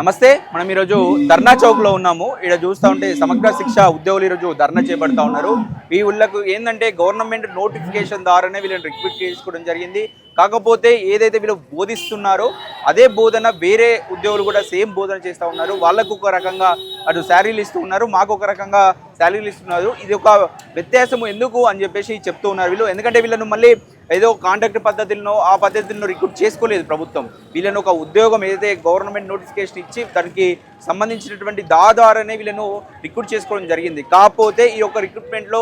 నమస్తే. మనం ఈరోజు ధర్నా చౌక్లో ఉన్నాము. ఇక్కడ చూస్తూ ఉంటే సమగ్ర శిక్ష ఉద్యోగులు ఈరోజు ధర్నా చేపడతా ఉన్నారు. వీళ్ళకు ఏంటంటే గవర్నమెంట్ నోటిఫికేషన్ ద్వారానే వీళ్ళని రిక్రూట్ చేసుకోవడం జరిగింది. కాకపోతే ఏదైతే వీళ్ళు బోధిస్తున్నారో అదే బోధన వేరే ఉద్యోగులు కూడా సేమ్ బోధన చేస్తూ ఉన్నారు. వాళ్ళకు ఒక రకంగా అటు శాలరీలు ఇస్తూ ఉన్నారు, మాకు ఒక రకంగా శాలరీలు ఇస్తున్నారు. ఇది ఒక వ్యత్యాసం ఎందుకు అని చెప్పేసి చెప్తూ ఉన్నారు వీళ్ళు. ఎందుకంటే వీళ్ళను మళ్ళీ ఏదో కాంట్రాక్ట్ పద్ధతులను ఆ పద్ధతులను రిక్రూట్ చేసుకోలేదు ప్రభుత్వం. వీళ్ళను ఒక ఉద్యోగం ఏదైతే గవర్నమెంట్ నోటిఫికేషన్ ఇచ్చి దానికి సంబంధించినటువంటి ద్వారానే వీళ్ళను రిక్రూట్ చేసుకోవడం జరిగింది. కాకపోతే ఈ యొక్క రిక్రూట్మెంట్లో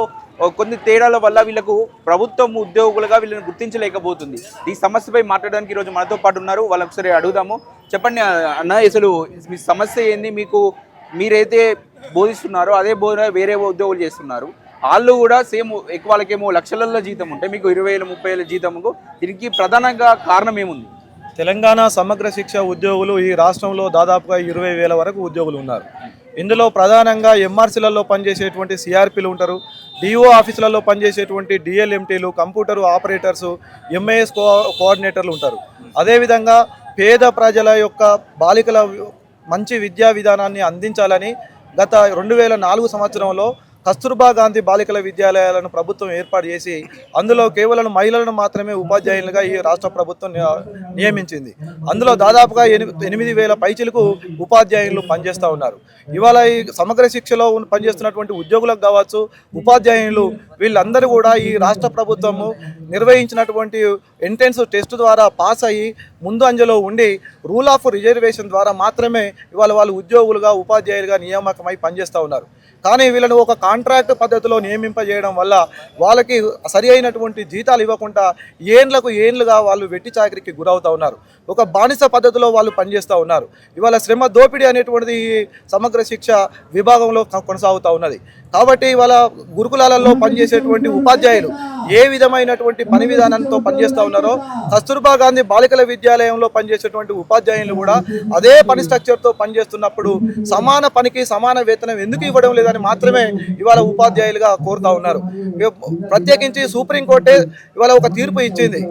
కొన్ని తేడాల వల్ల వీళ్ళకు ప్రభుత్వం ఉద్యోగులుగా వీళ్ళని గుర్తించలేకపోతుంది. ఈ సమస్యపై మాట్లాడడానికి ఈరోజు మనతో పాటు ఉన్నారు. వాళ్ళకి ఒకసారి అడుగుదాము. చెప్పండి అన్న, అసలు మీ సమస్య ఏంది? మీరైతే బోధిస్తున్నారో అదే బోధన వేరే ఉద్యోగులు చేస్తున్నారు. వాళ్ళు కూడా సేమ్ వాళ్ళకేమో లక్షలలో జీతం ఉంటే మీకు 20,000 30,000 జీతము. దీనికి ప్రధానంగా కారణం ఏముంది? తెలంగాణ సమగ్ర శిక్ష ఉద్యోగులు ఈ రాష్ట్రంలో దాదాపుగా 20,000 వరకు ఉద్యోగులు ఉన్నారు. ఇందులో ప్రధానంగా ఎంఆర్సీలలో పనిచేసేటువంటి సిఆర్పీలు ఉంటారు, డిఓ ఆఫీసులలో పనిచేసేటువంటి డిఎల్ఎంటీలు, కంప్యూటర్ ఆపరేటర్సు, ఎంఐఎస్ కోఆర్డినేటర్లు ఉంటారు. అదేవిధంగా పేద ప్రజల యొక్క బాలికల మంచి విద్యా విధానాన్ని అందించాలని గత 2004 సంవత్సరంలో కస్తూర్బా గాంధీ బాలికల విద్యాలయాలను ప్రభుత్వం ఏర్పాటు చేసి అందులో కేవలం మహిళలను మాత్రమే ఉపాధ్యాయులుగా ఈ రాష్ట్ర ప్రభుత్వం నియమించింది. అందులో దాదాపుగా 8,000 పైచిలకు ఉపాధ్యాయులు పనిచేస్తూ ఉన్నారు. ఇవాళ ఈ సమగ్ర శిక్షలో పనిచేస్తున్నటువంటి ఉద్యోగులకు కావచ్చు, ఉపాధ్యాయులు వీళ్ళందరూ కూడా ఈ రాష్ట్ర ప్రభుత్వము నిర్వహించినటువంటి ఎంట్రన్స్ టెస్ట్ ద్వారా పాస్ అయ్యి ముందు అంజలో ఉండి రూల్ ఆఫ్ రిజర్వేషన్ ద్వారా మాత్రమే ఇవాళ వాళ్ళు ఉద్యోగులుగా ఉపాధ్యాయులుగా నియామకమై పనిచేస్తూ ఉన్నారు. కానీ వీళ్ళను ఒక కాంట్రాక్ట్ పద్ధతిలో నియమింపజేయడం వల్ల వాళ్ళకి సరి అయినటువంటి జీతాలు ఇవ్వకుండా ఏండ్లుగా వాళ్ళు వెట్టి చాకరికి గురవుతూ ఉన్నారు. ఒక బానిస పద్ధతిలో వాళ్ళు పనిచేస్తూ ఉన్నారు. ఇవాళ శ్రమ దోపిడీ అనేటువంటిది ఈ సమగ్ర శిక్ష విభాగంలో కొనసాగుతూ ఉన్నది. కాబట్టి ఇవాళ గురుకులాలలో పనిచేసేటువంటి ఉపాధ్యాయులు ఏ విధమైనటువంటి పని విధానంతో పనిచేస్తూ ఉన్నారో కస్తూర్బా గాంధీ బాలికల విద్యాలయంలో పనిచేసేటువంటి ఉపాధ్యాయులు కూడా అదే పని స్ట్రక్చర్తో పనిచేస్తున్నప్పుడు సమాన పనికి సమాన వేతనం ఎందుకు ఇవ్వడం లేదని మాత్రమే ఇవాళ ఉపాధ్యాయులుగా కోరుతా ఉన్నారు. ప్రత్యేకించి సుప్రీంకోర్టే ఇవాళ ఒక తీర్పు ఇచ్చింది,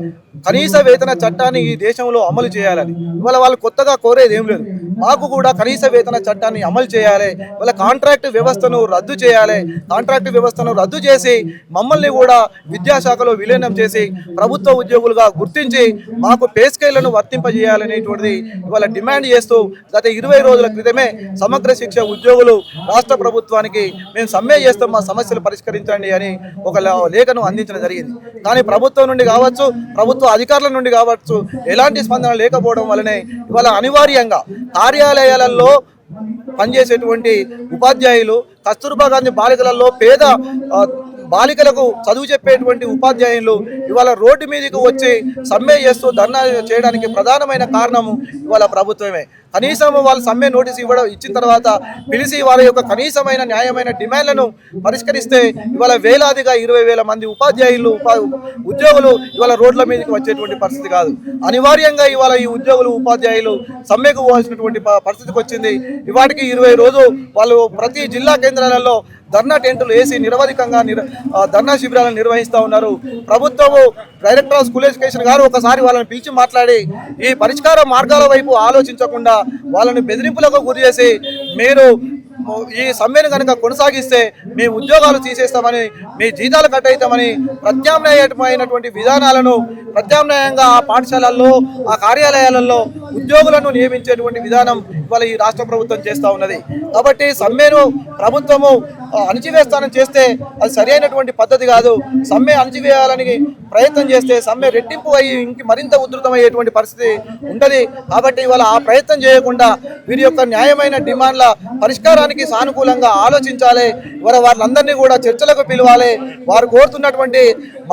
కనీస వేతన చట్టాన్ని ఈ దేశంలో అమలు చేయాలని. ఇవాళ వాళ్ళు కొత్తగా కోరేది ఏం లేదు, మాకు కూడా కనీస వేతన చట్టాన్ని అమలు చేయాలి, వాళ్ళ కాంట్రాక్ట్ వ్యవస్థను రద్దు చేయాలి, కాంట్రాక్ట్ వ్యవస్థను రద్దు చేసి మమ్మల్ని కూడా విద్యాశాఖలో విలీనం చేసి ప్రభుత్వ ఉద్యోగులుగా గుర్తించి మాకు పే స్కేళ్లను వర్తింపజేయాలనేటువంటిది ఇవాళ డిమాండ్ చేస్తూ గత 20 రోజుల క్రితమే సమగ్ర శిక్ష ఉద్యోగులు రాష్ట్ర ప్రభుత్వానికి మేము సమ్మె చేస్తాం, మా సమస్యలు పరిష్కరించండి అని ఒక లేఖను అందించడం జరిగింది. కానీ ప్రభుత్వం నుండి కావచ్చు, ప్రభుత్వ అధికారుల నుండి కావచ్చు ఎలాంటి స్పందన లేకపోవడం వల్లనే ఇవాళ అనివార్యంగా కార్యాలయాలలో పనిచేసేటువంటి ఉపాధ్యాయులు, కస్తూర్బా గాంధీ బాలికలలో పేద బాలికలకు చదువు చెప్పేటువంటి ఉపాధ్యాయులు ఇవాళ రోడ్డు మీదకి వచ్చి సమ్మె చేస్తూ ధర్నా చేయడానికి ప్రధానమైన కారణము ఇవాళ ప్రభుత్వమే. కనీసం వాళ్ళు సమ్మె నోటీస్ ఇచ్చిన తర్వాత పిలిచి వారి యొక్క కనీసమైన న్యాయమైన డిమాండ్లను పరిష్కరిస్తే ఇవాళ వేలాదిగా 20,000 మంది ఉపాధ్యాయులు ఉద్యోగులు ఇవాళ రోడ్ల మీదకి వచ్చేటువంటి పరిస్థితి కాదు. అనివార్యంగా ఇవాళ ఈ ఉద్యోగులు ఉపాధ్యాయులు సమ్మెకు పోవాల్సినటువంటి పరిస్థితికి వచ్చింది. ఇవాటికి 20 రోజులు వాళ్ళు ప్రతి జిల్లా కేంద్రాలలో ధర్నా టెంటులు వేసి నిరవధికంగా ధర్నా శిబిరాలను నిర్వహిస్తూ ఉన్నారు. ప్రభుత్వము డైరెక్టర్ ఆఫ్ స్కూల్ ఎడ్యుకేషన్ గారు ఒకసారి వాళ్ళని పిలిచి మాట్లాడి ఈ పరిష్కార మార్గాల వైపు ఆలోచించకుండా వాళ్ళని బెదిరింపులకు గురి చేసి మీరు ఈ సమ్మెను కనుక కొనసాగిస్తే మీ ఉద్యోగాలు తీసేస్తామని, మీ జీతాలు కట్ అవుతామని ప్రత్యామ్నాయమైనటువంటి విధానాలను ప్రత్యామ్నాయంగా ఆ పాఠశాలల్లో ఆ కార్యాలయాలలో ఉద్యోగులను నియమించేటువంటి విధానం ఇవాళ ఈ రాష్ట్ర ప్రభుత్వం చేస్తూ ఉన్నది. కాబట్టి సమ్మెను ప్రభుత్వము అణిచివేస్తానని చేస్తే అది సరి అయినటువంటి పద్ధతి కాదు. సమ్మె అణిచివేయాలని ప్రయత్నం చేస్తే సమ్మె రెట్టింపు అయ్యి మరింత ఉధృతమయ్యేటువంటి పరిస్థితి ఉంటుంది. కాబట్టి ఇవాళ ఆ ప్రయత్నం చేయకుండా వీరి యొక్క న్యాయమైన డిమాండ్ల పరిష్కారానికి సానుకూలంగా ఆలోచించాలి. ఇవాళ వాళ్ళందరినీ కూడా చర్చలకు పిలవాలి. వారు కోరుతున్నటువంటి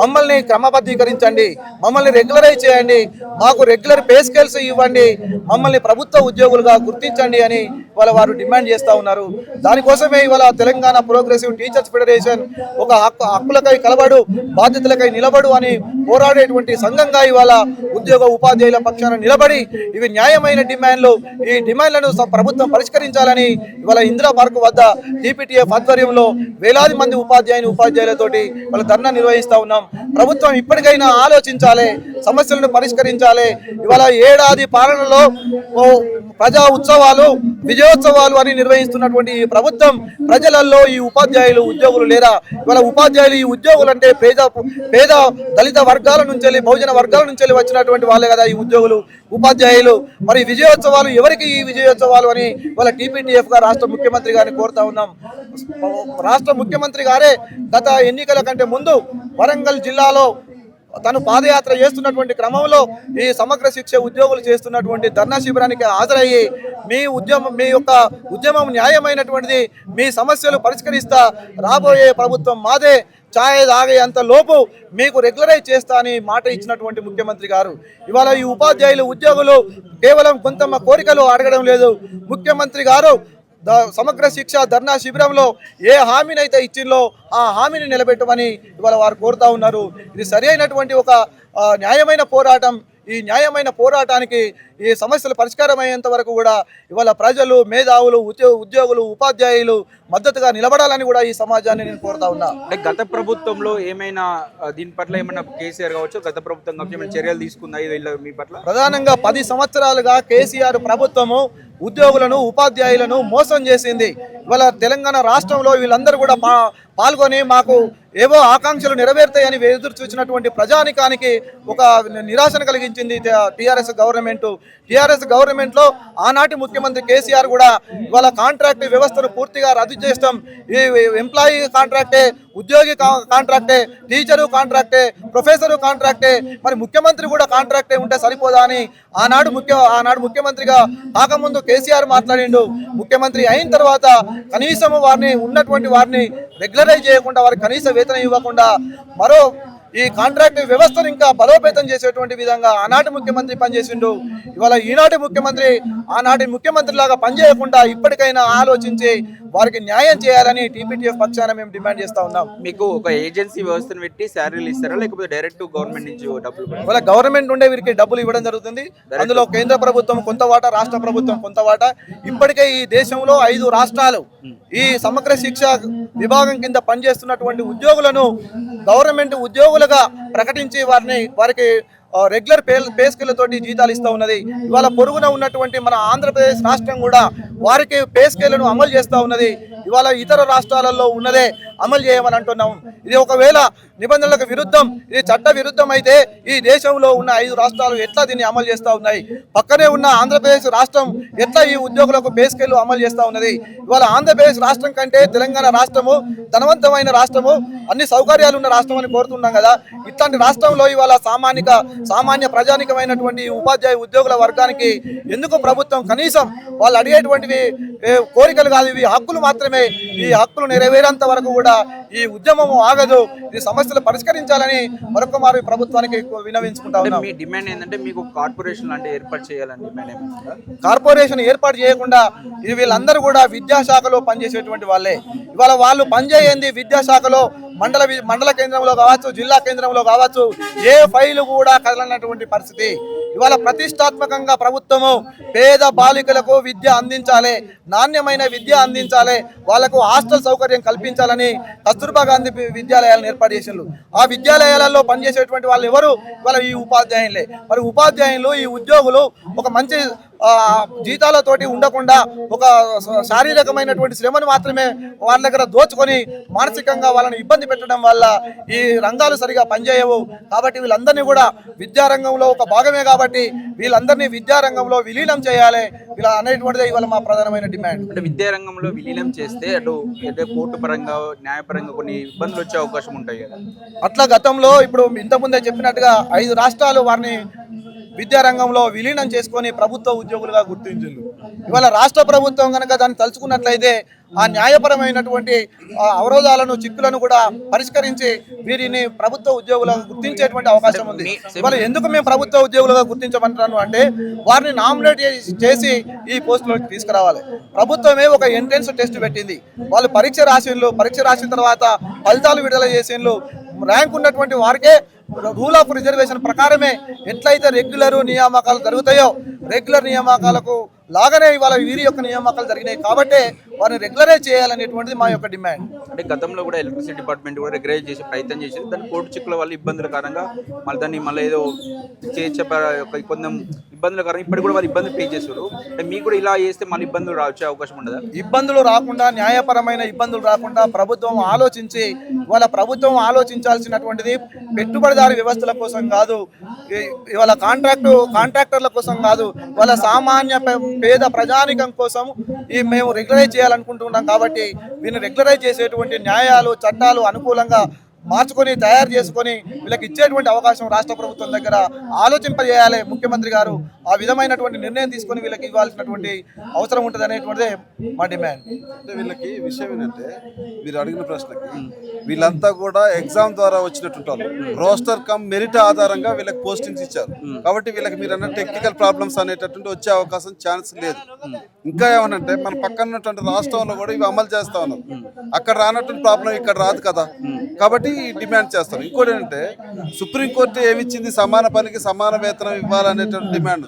మమ్మల్ని క్రమబద్ధీకరించండి, మమ్మల్ని రెగ్యులరైజ్ చేయండి, మాకు రెగ్యులర్ పే స్కేల్స్ ఇవ్వండి, మమ్మల్ని ప్రభుత్వ ఉద్యోగులుగా గుర్తించండి అని ఇవాళ వారు డిమాండ్ చేస్తూ ఉన్నారు. దానికోసమే ఇవాళ తెలంగాణ ప్రోగ్రెసివ్ టీచర్స్ ఫెడరేషన్ ఒక హక్కులకై కలబడు, బాధ్యతలకై నిలబడు అని పోరాడేటువంటి సంఘంగా ఇవాళ ఉద్యోగ ఉపాధ్యాయుల పక్షాన నిలబడి ఇవి న్యాయమైన డిమాండ్లు, ఈ డిమాండ్లను ప్రభుత్వం పరిష్కరించాలని ఇవాళ ఇందిరా పార్క్ వద్ద టీపీటీఎఫ్ ఆధ్వర్యంలో వేలాది మంది ఉపాధ్యాయులతోటి వాళ్ళ ధర్నా నిర్వహిస్తా ఉన్నాం. ప్రభుత్వం ఇప్పటికైనా ఆలోచించాలి, సమస్యలను పరిష్కరించాలి. ఇవాళ ఏడాది పాలనలో ప్రజా ఉత్సవాలు, విజయోత్సవాలు అని నిర్వహిస్తున్నటువంటి ఈ ప్రభుత్వం ప్రజలలో ఈ ఉపాధ్యాయులు ఉద్యోగులు లేరా? ఇవాళ ఉపాధ్యాయులు ఈ ఉద్యోగులు అంటే పేద దళిత వర్గాల నుంచి, బహుజన వర్గాల నుంచి వచ్చినటువంటి వాళ్ళే కదా ఈ ఉద్యోగులు, ఉపాధ్యాయులు. మరి విజయోత్సవాలు ఎవరికి ఈ విజయోత్సవాలు అని ఇవాళ టీపీటీఎఫ్ గా రాష్ట్ర ముఖ్యమంత్రి గారిని కోరుతా ఉన్నాం. రాష్ట్ర ముఖ్యమంత్రి గారే గత ఎన్నికల కంటే ముందు వరంగల్ జిల్లాలో తను పాదయాత్ర చేస్తున్నటువంటి క్రమంలో ఈ సమగ్ర శిక్ష ఉద్యోగులు చేస్తున్నటువంటి ధర్నా శిబిరానికి హాజరయ్యి మీ యొక్క ఉద్యమం న్యాయమైనటువంటిది, మీ సమస్యలు పరిష్కరిస్తా, రాబోయే ప్రభుత్వం మాదే, ఛాయ్ తాగేంత లోపు మీకు రెగ్యులరైజ్ చేస్తా అని మాట ఇచ్చినటువంటి ముఖ్యమంత్రి గారు ఇవాళ ఈ ఉపాధ్యాయులు ఉద్యోగులు కేవలం కొంత కోరికలు అడగడం లేదు. ముఖ్యమంత్రి గారు సమగ్ర శిక్ష ధర్నా శిబిరంలో ఏ హామీనైతే ఇచ్చిందో ఆ హామీని నిలబెట్టమని ఇవాళ వారు కోరుతా ఉన్నారు. ఇది సరి అయినటువంటి ఒక న్యాయమైన పోరాటం. ఈ న్యాయమైన పోరాటానికి ఈ సమస్యలు పరిష్కారం అయ్యేంత వరకు కూడా ఇవాళ ప్రజలు, మేధావులు, ఉద్యోగులు, ఉపాధ్యాయులు మద్దతుగా నిలబడాలని కూడా ఈ సమాజాన్ని నేను కోరుతా ఉన్నా. అంటే గత ప్రభుత్వంలో ఏమైనా దీని పట్ల ఏమైనా కేసీఆర్ కావచ్చు, గత ప్రభుత్వం కావచ్చు, ఏమైనా చర్యలు తీసుకుందా మీ పట్ల? ప్రధానంగా 10 సంవత్సరాలుగా కేసీఆర్ ప్రభుత్వము ఉద్యోగులను, ఉపాధ్యాయులను మోసం చేసింది. ఇవాళ తెలంగాణ రాష్ట్రంలో వీళ్ళందరూ కూడా పాల్గొని మాకు ఏవో ఆకాంక్షలు నెరవేరుతాయని ఎదురు చూసినటువంటి ప్రజానికానికి ఒక నిరాశను కలిగించింది టీఆర్ఎస్ గవర్నమెంట్. టీఆర్ఎస్ గవర్నమెంట్లో ఆనాటి ముఖ్యమంత్రి కేసీఆర్ కూడా ఇవాళ కాంట్రాక్ట్ వ్యవస్థను పూర్తిగా రద్దు చేస్తాం, ఈ ఎంప్లాయీ కాంట్రాక్టే, ఉద్యోగి కాంట్రాక్టే, టీచరు కాంట్రాక్టే, ప్రొఫెసరు కాంట్రాక్టే, మరి ముఖ్యమంత్రి కూడా కాంట్రాక్టే ఉంటే సరిపోదా అని ఆనాడు ముఖ్యమంత్రిగా కాకముందు కేసీఆర్ మాట్లాడిండు. ముఖ్యమంత్రి అయిన తర్వాత కనీసం ఉన్నటువంటి వారిని రెగ్యులరైజ్ చేయకుండా, వారికి కనీస వేతనం ఇవ్వకుండా మరో ఈ కాంట్రాక్ట్ వ్యవస్థను ఇంకా బలోపేతం చేసేటువంటి విధంగా ఆనాటి ముఖ్యమంత్రి పనిచేసిండు. ఇవాళ ఈనాటి ముఖ్యమంత్రి ఆనాటి ముఖ్యమంత్రి లాగా పనిచేయకుండా ఇప్పటికైనా ఆలోచించి వారికి న్యాయం చేయాలని టీపీటీఎఫ్ పక్షాన మేము డిమాండ్ చేస్తా ఉన్నాం. మీకు ఒక ఏజెన్సీ వ్యవస్థను పెట్టి శాలరీలు ఇస్తారా, లేకపోతే డైరెక్ట్ గవర్నమెంట్ నుంచి డబ్బులు? ఇవాళ గవర్నమెంట్ ఉండే వీరికి డబ్బులు ఇవ్వడం జరుగుతుంది. అందులో కేంద్ర ప్రభుత్వం కొంత వాటా, రాష్ట్ర ప్రభుత్వం కొంత వాటా. ఇప్పటికే ఈ దేశంలో 5 రాష్ట్రాలు ఈ సమగ్ర శిక్ష విభాగం కింద పనిచేస్తున్నటువంటి ఉద్యోగులను గవర్నమెంట్ ఉద్యోగులుగా ప్రకటించి వారికి రెగ్యులర్ పే స్కేళ్లతోటి జీతాలు ఇస్తూ ఉన్నది. ఇవాళ పొరుగున ఉన్నటువంటి మన ఆంధ్రప్రదేశ్ రాష్ట్రం కూడా వారికి పే స్కేళ్లను అమలు చేస్తూ ఉన్నది. ఇవాళ ఇతర రాష్ట్రాలలో ఉన్నదే అమలు చేయమని అంటున్నాం. ఇది ఒకవేళ నిబంధనలకు విరుద్ధం, ఇది చట్ట విరుద్ధం అయితే ఈ దేశంలో ఉన్న 5 రాష్ట్రాలు ఎట్లా దీన్ని అమలు చేస్తూ ఉన్నాయి? పక్కనే ఉన్న ఆంధ్రప్రదేశ్ రాష్ట్రం ఎట్లా ఈ ఉద్యోగులకు పే స్కేల్ అమలు చేస్తూ ఉన్నది? ఇవాళ ఆంధ్రప్రదేశ్ రాష్ట్రం కంటే తెలంగాణ రాష్ట్రము ధనవంతమైన రాష్ట్రము, అన్ని సౌకర్యాలు ఉన్న రాష్ట్రం అని కోరుతున్నాం కదా. ఇట్లాంటి రాష్ట్రంలో ఇవాళ సామాన్య ప్రజానికమైనటువంటి ఉపాధ్యాయ ఉద్యోగుల వర్గానికి ఎందుకు ప్రభుత్వం కనీసం వాళ్ళు అడిగేటువంటివి కోరికలు కాదు, ఇవి హక్కులు మాత్రమే. ఈ హక్కులు నెరవేరేంత వరకు కూడా ఈ ఉద్యమం ఆగదు. ఈ సమస్యలు పరిష్కరించాలని మరొక మారు ప్రభుత్వానికి విన్నవించుకుంటా ఉన్నాం. మీ డిమాండ్ ఏంటంటే మీకు కార్పొరేషన్ అంటే ఏర్పాటు చేయాలని డిమాండ్ ఏమంటారా? కార్పొరేషన్ ఏర్పాటు చేయకుండా ఇది వీళ్ళందరూ కూడా విద్యాశాఖలో పనిచేసేటువంటి వాళ్ళే. ఇవాళ వాళ్ళు పనిచేయండి విద్యాశాఖలో మండల కేంద్రంలో కావచ్చు, జిల్లా కేంద్రంలో కావచ్చు, ఏ ఫైలు కూడా కదలనటువంటి పరిస్థితి. ఇవాళ ప్రతిష్టాత్మకంగా ప్రభుత్వము పేద బాలికలకు విద్య అందించాలి, నాణ్యమైన విద్య అందించాలి, వాళ్లకు హాస్టల్ సౌకర్యం కల్పించాలని కస్తూర్బా గాంధీ విద్యాలయాలను ఏర్పాటు చేసిండ్రు. ఆ విద్యాలయాలలో పనిచేసేటువంటి వాళ్ళు ఎవరు? ఇవాళ ఈ ఉపాధ్యాయులే. మరి ఉపాధ్యాయులు, ఈ ఉద్యోగులు ఒక మంచి జీతాలతోటి ఉండకుండా ఒక శారీరకమైనటువంటి శ్రమను మాత్రమే వాళ్ళ దగ్గర దోచుకొని మానసికంగా వాళ్ళని ఇబ్బంది పెట్టడం వల్ల ఈ రంగాలు సరిగా పనిచేయవు. కాబట్టి వీళ్ళందరినీ కూడా విద్యారంగంలో ఒక భాగమే కాబట్టి వీళ్ళందరినీ విద్యారంగంలో విలీనం చేయాలి ఇలా అనేటువంటిదే ఇవాళ మా ప్రధానమైన డిమాండ్. అంటే విద్యారంగంలో విలీనం చేస్తే అటు కోర్టు పరంగా, న్యాయపరంగా కొన్ని ఇబ్బందులు వచ్చే అవకాశం ఉంటాయి కదా. అట్లా గతంలో ఇప్పుడు ఇంతకుముందే చెప్పినట్టుగా 5 రాష్ట్రాలు వారిని విద్యారంగంలో విలీనం చేసుకొని ప్రభుత్వ ఉద్యోగులుగా గుర్తించింది. ఇవాళ రాష్ట్ర ప్రభుత్వం కనుక దాన్ని తలుచుకున్నట్లయితే ఆ న్యాయపరమైనటువంటి అవరోధాలను, చిక్కులను కూడా పరిష్కరించి వీరిని ప్రభుత్వ ఉద్యోగులుగా గుర్తించేటువంటి అవకాశం ఉంది. ఇవాళ ఎందుకు మేము ప్రభుత్వ ఉద్యోగులుగా గుర్తించమంటున్నాను అంటే వారిని నామినేట్ చేసి ఈ పోస్టులోకి తీసుకురావాలి. ప్రభుత్వమే ఒక ఎంట్రన్స్ టెస్ట్ పెట్టింది. వాళ్ళు పరీక్ష రాసిన తర్వాత ఫలితాలు విడుదల చేసిండ్రు. ర్యాంక్ ఉన్నటువంటి వారికే రూల్ ఆఫ్ రిజర్వేషన్ ప్రకారమే ఎట్లయితే రెగ్యులర్ నియామకాలు జరుగుతాయో రెగ్యులర్ నియామకాలకు లాగానే ఇవాళ వీరి యొక్క నియామకాలు జరిగినాయి కాబట్టి వారిని రెగ్యులరైజ్ చేయాలనేటువంటిది మా యొక్క డిమాండ్. అంటే గతంలో కూడా ఎలక్ట్రిసిటీ డిపార్ట్మెంట్ కూడా రెగ్యులైజ్ చేసే ప్రయత్నం చేసింది. దాని కోర్టు చిక్కుల వల్ల ఇబ్బందుల కారణంగా దాన్ని మళ్ళీ ఏదో కొంచెం ఇబ్బందుల కారణంగా ఇప్పటికి కూడా వాళ్ళు ఇబ్బందులు పే చేస్తారు. అంటే మీకు కూడా ఇలా చేస్తే మళ్ళీ ఇబ్బందులు వచ్చే అవకాశం ఉండదా? ఇబ్బందులు రాకుండా, న్యాయపరమైన ఇబ్బందులు రాకుండా ప్రభుత్వం ఆలోచించి ఇవాళ ప్రభుత్వం ఆలోచించాల్సినటువంటిది పెట్టుబడిదారు వ్యవస్థల కోసం కాదు, ఇవాళ కాంట్రాక్టర్ల కోసం కాదు, వాళ్ళ సామాన్య పేద ప్రజానికం కోసం మేము రెగ్యులరైజ్ చేయాలనుకుంటున్నాం. కాబట్టి వీళ్ళని రెగ్యులరైజ్ చేసేటువంటి న్యాయాలు చట్టాలు అనుకూలంగా మార్చుకొని తయారు చేసుకొని వీళ్ళకి ఇచ్చేటువంటి అవకాశం రాష్ట్ర ప్రభుత్వం దగ్గర ఆలోచింపజేయాలి. ముఖ్యమంత్రి గారు ఆ విధమైనటువంటి నిర్ణయం తీసుకొని వీళ్ళకి ఇవ్వాల్సినటువంటి అవసరం ఉంటుంది అనేటువంటిదే మా డిమాండ్. అంటే వీళ్ళకి విషయం ఏంటంటే మీరు అడిగిన ప్రశ్నకి వీళ్ళంతా కూడా ఎగ్జామ్ ద్వారా వచ్చినట్టు రోస్టర్ కమ్ మెరిట్ ఆధారంగా వీళ్ళకి పోస్టింగ్స్ ఇచ్చారు. కాబట్టి వీళ్ళకి మీరు అన్న టెక్నికల్ ప్రాబ్లమ్స్ అనేటటువంటి వచ్చే అవకాశం ఛాన్స్ లేదు. ఇంకా ఏమనంటే మన పక్కన ఉన్నటువంటి రాష్ట్రంలో కూడా ఇవి అమలు చేస్తా ఉన్నారు. అక్కడ రానటువంటి ప్రాబ్లం ఇక్కడ రాదు కదా, కాబట్టి డిమాండ్ చేస్తారు. ఇంకోటి ఏంటంటే సుప్రీంకోర్టు ఏమిచ్చింది, సమాన పనికి సమాన వేతనం ఇవ్వాలనేటువంటి డిమాండ్.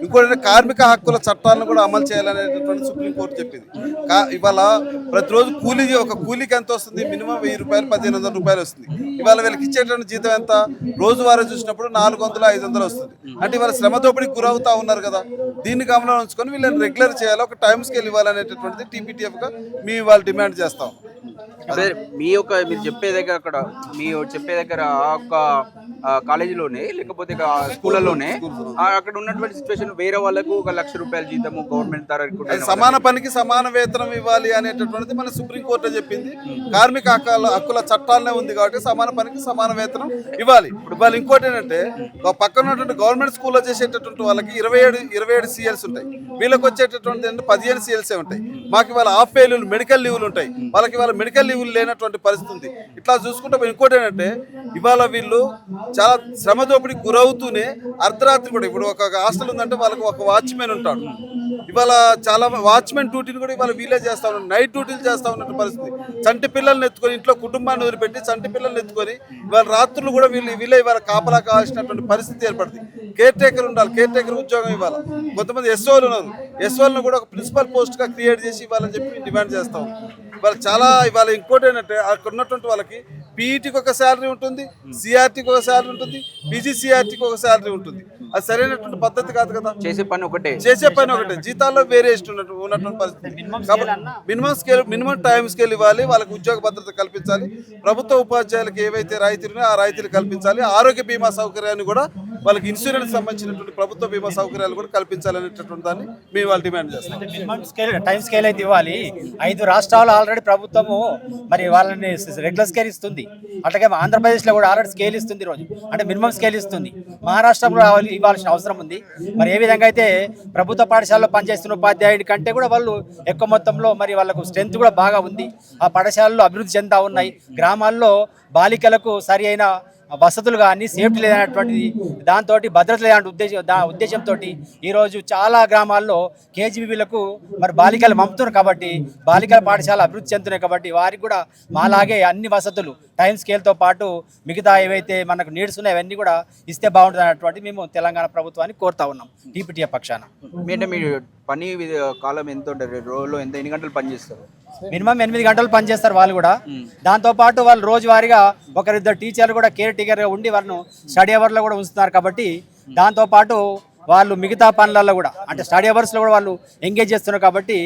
ఇంకోటి కార్మిక హక్కుల చట్టాలను కూడా అమలు చేయాలనేటటువంటి సుప్రీంకోర్టు చెప్పింది. ఇవాళ ప్రతిరోజు ఒక కూలీకి ఎంత వస్తుంది? మినిమం 1000 రూపాయలు 1500 రూపాయలు వస్తుంది. ఇవాళ వీళ్ళకి ఇచ్చేటువంటి జీతం ఎంత? రోజువారీ చూసినప్పుడు 400-500 వస్తుంది. అంటే ఇవాళ శ్రమ దోపిడీకి గురవుతా ఉన్నారు కదా. దీన్ని గమనంలో ఉంచుకొని వీళ్ళని రెగ్యులర్ చేయాలి, ఒక టైం స్కేల్ ఇవ్వాలనేటటువంటిది టీపీటీఎఫ్గా మేము ఇవాళ డిమాండ్ చేస్తాం. అదే మీరు చెప్పే దగ్గర ఆ ఒక్క కాలేజీలోనే లేకపోతే స్కూళ్ళలోనే అక్కడ ఉన్నటువంటి సిచ్యువేషన్ వేరే వాళ్ళకు 1,00,000 రూపాయల జీతము గవర్నమెంట్ ద్వారా సమాన పనికి సమాన వేతనం ఇవ్వాలి అనేటటువంటిది మన సుప్రీంకోర్టు చెప్పింది. కార్మిక హక్కుల చట్టాలనే ఉంది కాబట్టి సమాన పనికి సమాన వేతనం ఇవ్వాలి. ఇవాళ ఇంకోటి ఏంటంటే పక్కన ఉన్నటువంటి గవర్నమెంట్ స్కూల్లో చేసేటటువంటి వాళ్ళకి 27 CLs ఉంటాయి. వీళ్ళకి వచ్చేటటువంటి 15 CLs ఉంటాయి. మాకు ఇవాళ హాఫ్ పే లీవ్లు, మెడికల్ లీవ్లు ఉంటాయి. వాళ్ళకి ఇవాళ మెడికల్ లీవ్లు లేనటువంటి పరిస్థితి ఉంది. ఇట్లా చూసుకుంటే ఇంకోటి ఏంటంటే ఇవాళ వీళ్ళు చాలా శ్రమ దోపిడికి గురవుతూనే అర్ధరాత్రి కూడా, ఇప్పుడు ఒక హాస్టల్ ఉందంటే వాళ్ళకి ఒక వాచ్మెన్ ఉంటాడు. ఇవాళ చాలా వాచ్మెన్ డ్యూటీని కూడా ఇవాళ వీలే చేస్తా ఉన్నారు, నైట్ డ్యూటీలు చేస్తా ఉన్నట్టు పరిస్థితి. చంటి పిల్లల్ని ఎత్తుకొని ఇంట్లో కుటుంబాన్ని వదిలిపెట్టి చంటి పిల్లల్ని ఎత్తుకొని ఇవాళ రాత్రులు కూడా వీళ్ళే ఇవాళ కాపలా కావాల్సినటువంటి పరిస్థితి ఏర్పడుతుంది. కేర్ టేకర్ ఉండాలి, కేర్ టేకర్ ఉద్యోగం ఇవ్వాలి. కొంతమంది ఎస్ఓలు ఉన్నారు, ఎస్ఓలను కూడా ఒక ప్రిన్సిపల్ పోస్ట్గా క్రియేట్ చేసి ఇవ్వాలని చెప్పి డిమాండ్ చేస్తాం. ఇవాళ ఇంకోటి ఏంటంటే అక్కడ ఉన్నటువంటి వాళ్ళకి పీఈటీకి ఒక శాలరీ ఉంటుంది, సిఆర్టీకి ఒక శాలరీ ఉంటుంది, పీజీసీఆర్టీకి ఒక శాలరీ ఉంటుంది. అది సరైనటువంటి పద్ధతి కాదు కదా. చేసే పని ఒకటే, జీతాల్లో వేరియేషన్ ఉన్నటువంటి పరిస్థితి. మినిమం టైం స్కేల్ ఇవ్వాలి, వాళ్ళకి ఉద్యోగ భద్రత కల్పించాలి. ప్రభుత్వ ఉపాధ్యాయులకు ఏవైతే రాయితీలు ఉన్నాయో ఆ రాయితీలు కల్పించాలి. ఆరోగ్య బీమా సౌకర్యాన్ని కూడా వాళ్ళకి ఇన్సూరెన్స్ సంబంధించినటువంటి ప్రభుత్వ బీమా సౌకర్యాలు కూడా కల్పించాలనేటటువంటి దాన్ని మేము వాళ్ళు డిమాండ్ చేస్తాం. మినిమం స్కేల్, టైం స్కేల్ అయితే ఇవ్వాలి. 5 రాష్ట్రాలు ఆల్రెడీ ప్రభుత్వము మరి వాళ్ళని రెగ్యులర్ స్కేల్ ఇస్తుంది. అట్లాగే ఆంధ్రప్రదేశ్లో కూడా ఆల్రెడీ స్కేల్ ఇస్తుంది రోజు, అంటే మినిమం స్కేల్ ఇస్తుంది. మహారాష్ట్రలో ఇవ్వాల్సిన అవసరం ఉంది. మరి ఏ విధంగా అయితే ప్రభుత్వ పాఠశాలలో పనిచేస్తున్న ఉపాధ్యాయుడి కంటే కూడా వాళ్ళు ఎక్కువ మొత్తంలో మరి వాళ్ళకు స్ట్రెంత్ కూడా బాగా ఉంది. ఆ పాఠశాలలో అభివృద్ధి చెందుతూ ఉన్నాయి. గ్రామాల్లో బాలికలకు సరి అయిన వసతులు కానీ సేఫ్టీ లేదనేటువంటిది, దాంతో భద్రత లేదనే ఉద్దేశంతో ఈరోజు చాలా గ్రామాల్లో కేజీబీలకు మరి బాలికలు పంపుతున్నారు. కాబట్టి బాలికల పాఠశాల అభివృద్ధి చెందుతున్నాయి. కాబట్టి వారికి కూడా మాలాగే అన్ని వసతులు టైం స్కేల్తో పాటు మిగతా ఏవైతే మనకు నీడ్స్ ఉన్నాయో అవన్నీ కూడా ఇస్తే బాగుంటుంది అన్నటువంటి మేము తెలంగాణ ప్రభుత్వాన్ని కోరుతా ఉన్నాం టీపీటీఎఫ్ పక్షాన. మీరు పని కాలం ఎంత ఉంటుంది? రోజులో ఎన్ని గంటలు పని చేస్తారు? మినిమం 8 గంటలు పనిచేస్తారు వాళ్ళు కూడా. దాంతోపాటు వాళ్ళు రోజువారీగా 1-2 టీచర్లు కూడా కేర్ టేకర్గా ఉండి వాళ్ళను స్టడీ అవర్లో కూడా ఉంచుతున్నారు. కాబట్టి దాంతోపాటు వాళ్ళు మిగతా పనులలో కూడా అంటే స్టడీ అవర్స్లో కూడా వాళ్ళు ఎంగేజ్ చేస్తున్నారు. కాబట్టి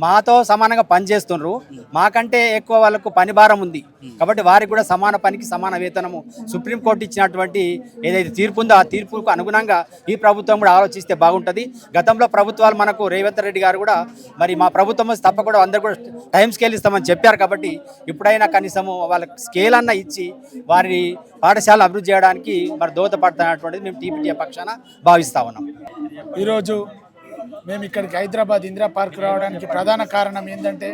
మాతో సమానంగా పనిచేస్తున్నారు. మాకంటే ఎక్కువ వాళ్ళకు పని భారం ఉంది. కాబట్టి వారికి కూడా సమాన పనికి సమాన వేతనము సుప్రీంకోర్టు ఇచ్చినటువంటి ఏదైతే తీర్పు ఉందో ఆ తీర్పుకు అనుగుణంగా ఈ ప్రభుత్వం కూడా ఆలోచిస్తే బాగుంటుంది. గతంలో ప్రభుత్వాలు మనకు రేవంత్ రెడ్డి గారు కూడా మరి మా ప్రభుత్వం తప్పకుండా అందరు కూడా టైం స్కేల్ ఇస్తామని చెప్పారు. కాబట్టి ఇప్పుడైనా కనీసము వాళ్ళకి స్కేల్ అన్న ఇచ్చి వారి పాఠశాల అభివృద్ధి చేయడానికి మరి దోహదపడుతున్నటువంటిది మేము టీపీటీఎఫ్ పక్షాన భావిస్తా ఉన్నాం. ఈరోజు మేము ఇక్కడికి హైదరాబాద్ ఇందిరా పార్క్ రావడానికి ప్రధాన కారణం ఏంటంటే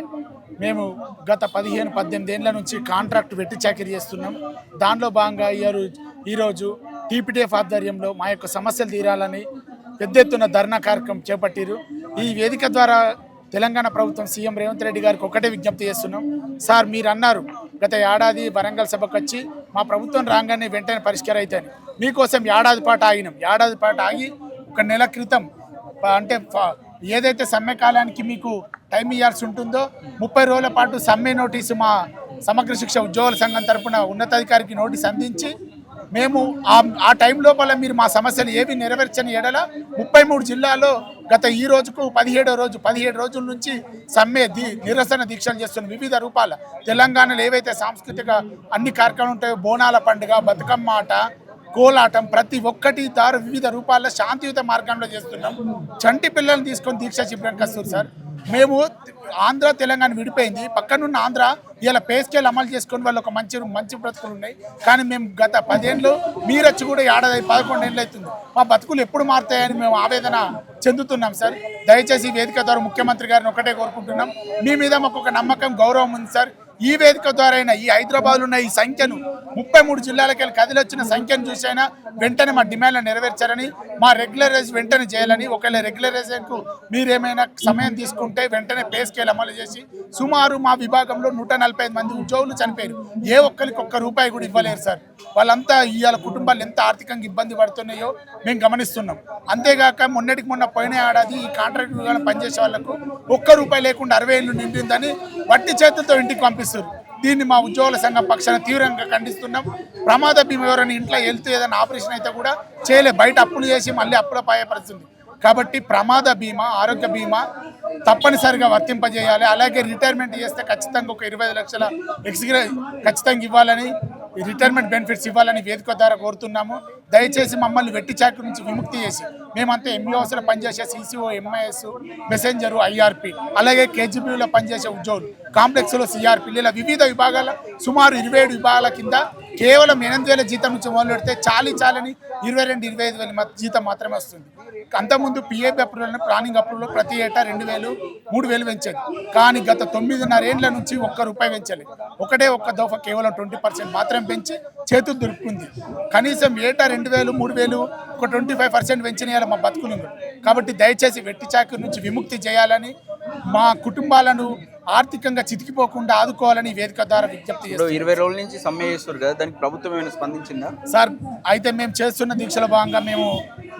మేము గత 15-18 ఏళ్ళ నుంచి కాంట్రాక్ట్ వెట్టి చాకిరీ చేస్తున్నాం. దానిలో భాగంగా ఈరోజు టీపీటీఎఫ్ ఆధ్వర్యంలో మా యొక్క సమస్యలు తీరాలని పెద్ద ఎత్తున ధర్నా కార్యక్రమం చేపట్టారు. ఈ వేదిక ద్వారా తెలంగాణ ప్రభుత్వం సీఎం రేవంత్ రెడ్డి గారికి ఒకటే విజ్ఞప్తి చేస్తున్నాం. సార్, మీరు అన్నారు గత ఏడాది వరంగల్ సభకు వచ్చి మా ప్రభుత్వం రాగానే వెంటనే పరిష్కారం అవుతాయి. మీకోసం ఏడాది పాటు ఆగినాం. ఏడాది పాటు ఆగి ఒక నెల క్రితం అంటే ఏదైతే సమ్మె కాలానికి మీకు టైం ఇవ్వాల్సి ఉంటుందో 30 రోజుల పాటు సమ్మె నోటీసు మా సమగ్ర శిక్ష ఉద్యోగుల సంఘం తరపున ఉన్నతాధికారికి నోటీస్ అందించి మేము ఆ టైం లోపల మీరు మా సమస్యలు ఏవి నెరవేర్చని ఎడల 33 జిల్లాల్లో గత ఈ రోజుకు 17 రోజుల నుంచి సమ్మె నిరసన దీక్షలు చేస్తున్న వివిధ రూపాల తెలంగాణలో ఏవైతే సాంస్కృతిక అన్ని కార్యక్రమాలు ఉంటాయో బోనాల పండుగ, బతుకమ్మ ఆట, కోలాటం ప్రతి ఒక్కటి వివిధ రూపాల్లో శాంతియుత మార్గంలో చేస్తున్నాం. చంటి పిల్లల్ని తీసుకొని దీక్ష శిబిరానికి వస్తారు సార్. మేము ఆంధ్ర తెలంగాణ విడిపోయింది, పక్కనున్న ఆంధ్ర ఇలా పే స్కేల్ అమలు చేసుకొని వాళ్ళు ఒక మంచి బ్రతుకులు ఉన్నాయి. కానీ మేము గత 10 ఏళ్ళు మీరొచ్చి కూడా 11 ఏళ్ళు అవుతుంది. మా బతుకులు ఎప్పుడు మారుతాయని మేము ఆవేదన చెందుతున్నాం సార్. దయచేసి వేదిక ద్వారా ముఖ్యమంత్రి గారిని ఒకటే కోరుకుంటున్నాం, మీ మీద మాకు ఒక నమ్మకం, గౌరవం ఉంది సార్. ఈ వేదిక ద్వారా అయినా ఈ హైదరాబాద్లో ఉన్న ఈ సంఖ్యను 33 జిల్లాలకు వెళ్ళి కదిలొచ్చిన సంఖ్యను చూసైనా వెంటనే మా డిమాండ్లను నెరవేర్చారని, మా రెగ్యులరైజ్ వెంటనే చేయాలని, ఒకవేళ రెగ్యులరైజేషన్కు మీరేమైనా సమయం తీసుకుంటే వెంటనే పే స్కేల్ అమలు చేసి సుమారు మా విభాగంలో 145 మంది ఉద్యోగులు చనిపోయారు. ఏ ఒక్కరికి ₹1 కూడా ఇవ్వలేరు సార్. వాళ్ళంతా ఇవాళ కుటుంబాలు ఎంత ఆర్థికంగా ఇబ్బంది పడుతున్నాయో మేము గమనిస్తున్నాం. అంతేగాక మొన్న పోయిన ఏడాది ఈ కాంట్రాక్ట్ విభాగంలో పనిచేసే వాళ్ళకు ₹1 లేకుండా 60 ఏళ్ళు నిండిందని వట్టి చేతులతో ఇంటికి పంపిస్తారు. దీన్ని మా ఉద్యోగుల సంఘం పక్షాన తీవ్రంగా ఖండిస్తున్నాం. ప్రమాద బీమా ఎవరైనా ఇంట్లో వెళ్తూ ఏదైనా ఆపరేషన్ అయితే కూడా బయట అప్పులు చేసి మళ్ళీ అప్పుల పాయే పరిస్థితుంది. కాబట్టి ప్రమాద బీమా, ఆరోగ్య బీమా తప్పనిసరిగా వర్తింపజేయాలి. అలాగే రిటైర్మెంట్ చేస్తే ఖచ్చితంగా ఒక 25 లక్షల ఎక్స్గ్రే ఖచ్చితంగా ఇవ్వాలని, రిటైర్మెంట్ బెనిఫిట్స్ ఇవ్వాలని వేదిక ద్వారా కోరుతున్నాము. దయచేసి మమ్మల్ని వెట్టి చాకరీ నుంచి విముక్తి చేసి మేమంతా ఎంఈఓస్లో పనిచేసే CCO, MIS, మెసెంజరు, IRP, అలాగే KGBలో పనిచేసే ఉద్యోగులు, కాంప్లెక్స్లో CRP, ఇలా వివిధ విభాగాల సుమారు 27 విభాగాల కింద కేవలం 8,000 జీతం నుంచి మొదలు పెడితే చాలని 22-25,000 జీతం మాత్రమే వస్తుంది. అంతకుముందు PAP అప్రూవల్, ప్లానింగ్ అప్రూవల్ ప్రతి ఏటా 2,000, 3,000 పెంచేది. కానీ గత 9.5 ఏళ్ల నుంచి ₹1 పెంచలేదు. ఒక్క దోఫ కేవలం 20% మాత్రం పెంచి చేతులు దొరుకుతుంది. కనీసం ఏటా 2,000, 3,000, ఒక 25% పెంచిన మా బతుకులు. కాబట్టి దయచేసి వెట్టి చాకరీ నుంచి విముక్తి చేయాలని, మా కుటుంబాలను ఆర్థికంగా చితికిపోకుండా ఆదుకోవాలని వేదిక ద్వారా విజ్ఞప్తి చేస్తాం. 20 రోజుల నుంచి సమ్మె చేస్తారు కదా, దానికి ప్రభుత్వం ఏమైనా స్పందించిందా సార్? అయితే మేము చేస్తున్న దీక్షలో భాగంగా మేము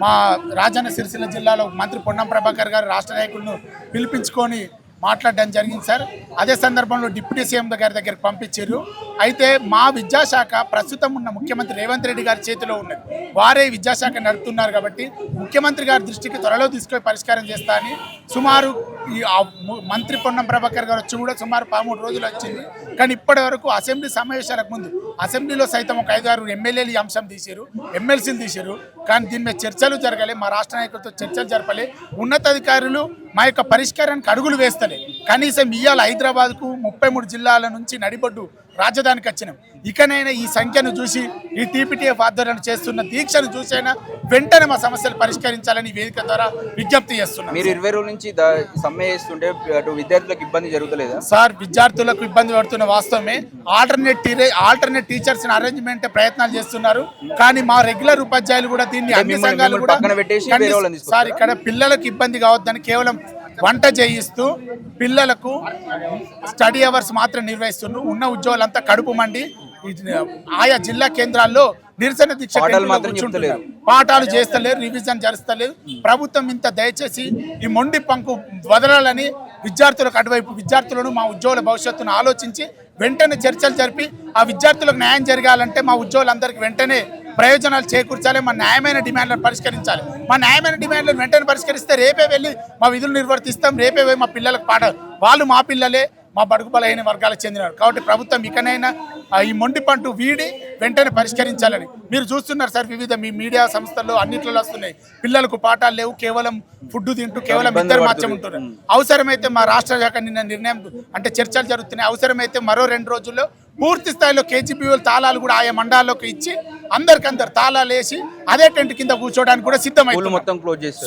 మా రాజన్న సిరిసిల్ల జిల్లాలో మంత్రి పొన్నం ప్రభాకర్ గారు రాష్ట్ర నాయకులను పిలిపించుకొని మాట్లాడడం జరిగింది సార్. అదే సందర్భంలో డిప్యూటీ సీఎం గారి దగ్గరికి పంపించారు. అయితే మా విద్యాశాఖ ప్రస్తుతం ఉన్న ముఖ్యమంత్రి రేవంత్ రెడ్డి గారి చేతిలో ఉన్నది. వారే విద్యాశాఖ నడుపుతున్నారు కాబట్టి ముఖ్యమంత్రి గారి దృష్టికి త్వరలో తీసుకొని పరిష్కారం చేస్తా అని సుమారు మంత్రి పొన్నం ప్రభాకర్ గారు వచ్చి కూడా సుమారు 13 రోజులు వచ్చింది. కానీ ఇప్పటి వరకు అసెంబ్లీ సమావేశాలకు ముందు అసెంబ్లీలో సైతం ఒక 5-6 ఎమ్మెల్యేలు ఈ అంశం తీశారు, ఎమ్మెల్సీలు తీశారు. కానీ దీని మీద చర్చలు జరగలే, మా రాష్ట్ర నాయకులతో చర్చలు జరపలే, ఉన్నతాధికారులు మా యొక్క పరిష్కారానికి అడుగులు వేస్తలే. కనీసం ఇవాళ హైదరాబాద్కు 33 జిల్లాల నుంచి నడిబొడ్డు రాజధానికి వచ్చినాం. ఇకనైనా ఈ సంఖ్యను చూసి ఈ TPTF ఆధ్వర్యంలో చేస్తున్న దీక్షను చూసైనా వెంటనే మా సమస్యలు పరిష్కరించాలని వేదిక ద్వారా విజ్ఞప్తి చేస్తున్నాం. మీరు 20 రోజుల నుంచి సమ్మె చేస్తుంటే అటు విద్యార్థులకు ఇబ్బంది జరుగుతలేదా సార్? విద్యార్థులకు ఇబ్బంది పడుతున్న వాస్తవమే. ఆల్టర్నేట్ టీచర్స్ అరేంజ్మెంట్ ప్రయత్నాలు చేస్తున్నారు. కానీ మా రెగ్యులర్ ఉపాధ్యాయులు కూడా దీన్ని అన్ని సంఘాలు కూడా సార్ ఇక్కడ పిల్లలకు ఇబ్బంది కావద్దని కేవలం వంట చేయిస్తూ పిల్లలకు స్టడీ అవర్స్ మాత్రం నిర్వహిస్తున్నారు. ఉన్న ఉద్యోగులంతా కడుపు మండి ఆయా జిల్లా కేంద్రాల్లో నిరసన దీక్ష పాఠాలు చేస్తలేరు, రివిజన్ జరుస్తలేదు. ప్రభుత్వం ఇంత దయచేసి ఈ మొండి పంకు వదలాలని విద్యార్థులకు అటువైపు విద్యార్థులను మా ఉద్యోగుల భవిష్యత్తును ఆలోచించి వెంటనే చర్చలు జరిపి ఆ విద్యార్థులకు న్యాయం జరగాలంటే మా ఉద్యోగులందరికీ వెంటనే ప్రయోజనాలు చేకూర్చాలి. మా న్యాయమైన డిమాండ్లను పరిష్కరించాలి. మా న్యాయమైన డిమాండ్లను వెంటనే పరిష్కరిస్తే రేపే వెళ్ళి మా విధులు నిర్వర్తిస్తాం. రేపే పోయి మా పిల్లలకు వాళ్ళు మా పిల్లలే, మా బడుగు బలహీన వర్గాలకు చెందినవారు. కాబట్టి ప్రభుత్వం ఇకనైనా ఈ మొండి పంటు వీడి వెంటనే పరిష్కరించాలని మీరు చూస్తున్నారు సార్. వివిధ మీ మీడియా సంస్థల్లో అన్నింటిలో వస్తున్నాయి. పిల్లలకు పాఠాలు లేవు, కేవలం ఫుడ్ తింటూ కేవలం ఇద్దరు మాత్రం ఉంటున్నారు. అవసరమైతే మా రాష్ట్ర శాఖ నిన్న నిర్ణయం అంటే చర్చలు జరుగుతున్నాయి. అవసరమైతే మరో 2 రోజుల్లో పూర్తి స్థాయిలో KGBల తాళాలు కూడా ఆయా మండలాల్లోకి ఇచ్చి అందరికందరు తాళాలు వేసి అదే టెంట్ కింద కూర్చోడానికి కూడా సిద్ధమైంది.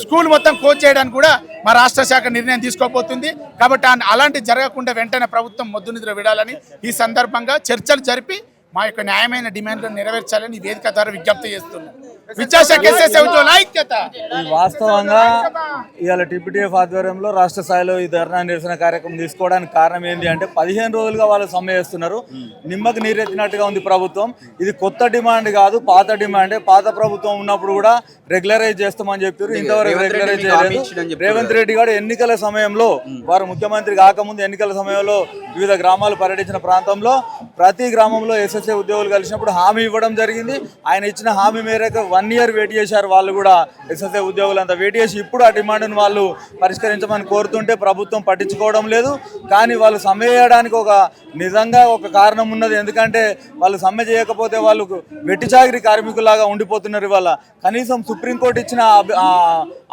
స్కూల్ మొత్తం క్లోజ్ చేయడానికి కూడా మా రాష్ట్ర శాఖ నిర్ణయం తీసుకోబోతుంది. కాబట్టి అలాంటి జరగకుండా వెంటనే ప్రభుత్వం మొద్దు నిద్ర విడాలని ఈ సందర్భంగా చర్చలు జరిపి మా యొక్క న్యాయమైన డిమాండ్లను నెరవేర్చాలని వేదిక ద్వారా విజ్ఞప్తి చేస్తున్నాం. విద్యాశాఖ ఎస్ఎస్ఏ ఉద్యోగుల ఐక్యత. వాస్తవంగా ఇవాళ టీపీటీఎఫ్ ఆధ్వర్యంలో రాష్ట్ర స్థాయిలో ఈ ధర్నా నిరసన కార్యక్రమం తీసుకోవడానికి కారణం ఏంటి అంటే 15 రోజులుగా వాళ్ళు సమ్మె చేస్తున్నారు. నిమ్మకు నీరెత్తినట్టుగా ఉంది ప్రభుత్వం. ఇది కొత్త డిమాండ్ కాదు, పాత డిమాండే. పాత ప్రభుత్వం ఉన్నప్పుడు కూడా రెగ్యులరైజ్ చేస్తామని చెప్పారు, ఇంతవరకు రెగ్యులరైజ్ చేయలేదు. రేవంత్ రెడ్డి గారు ఎన్నికల సమయంలో, వారు ముఖ్యమంత్రి కాకముందు ఎన్నికల సమయంలో వివిధ గ్రామాలు పర్యటించిన ప్రాంతంలో ప్రతి గ్రామంలో ఎస్ఎస్ఏ ఉద్యోగులు కలిసినప్పుడు హామీ ఇవ్వడం జరిగింది. ఆయన ఇచ్చిన హామీ మేరకు 1 year వెయిట్ చేశారు వాళ్ళు కూడా, ఎస్ఎస్ఏ ఉద్యోగులు అంతా వెయిట్ చేసి ఇప్పుడు ఆ డిమాండ్ను వాళ్ళు పరిష్కరించమని కోరుతుంటే ప్రభుత్వం పట్టించుకోవడం లేదు. కానీ వాళ్ళు సమ్మె చేయడానికి నిజంగా ఒక కారణం ఉన్నది. ఎందుకంటే వాళ్ళు సమ్మె చేయకపోతే వాళ్ళు వెట్టి చాకిరీ కార్మికులాగా ఉండిపోతున్నారు. ఇవాళ కనీసం సుప్రీంకోర్టు ఇచ్చిన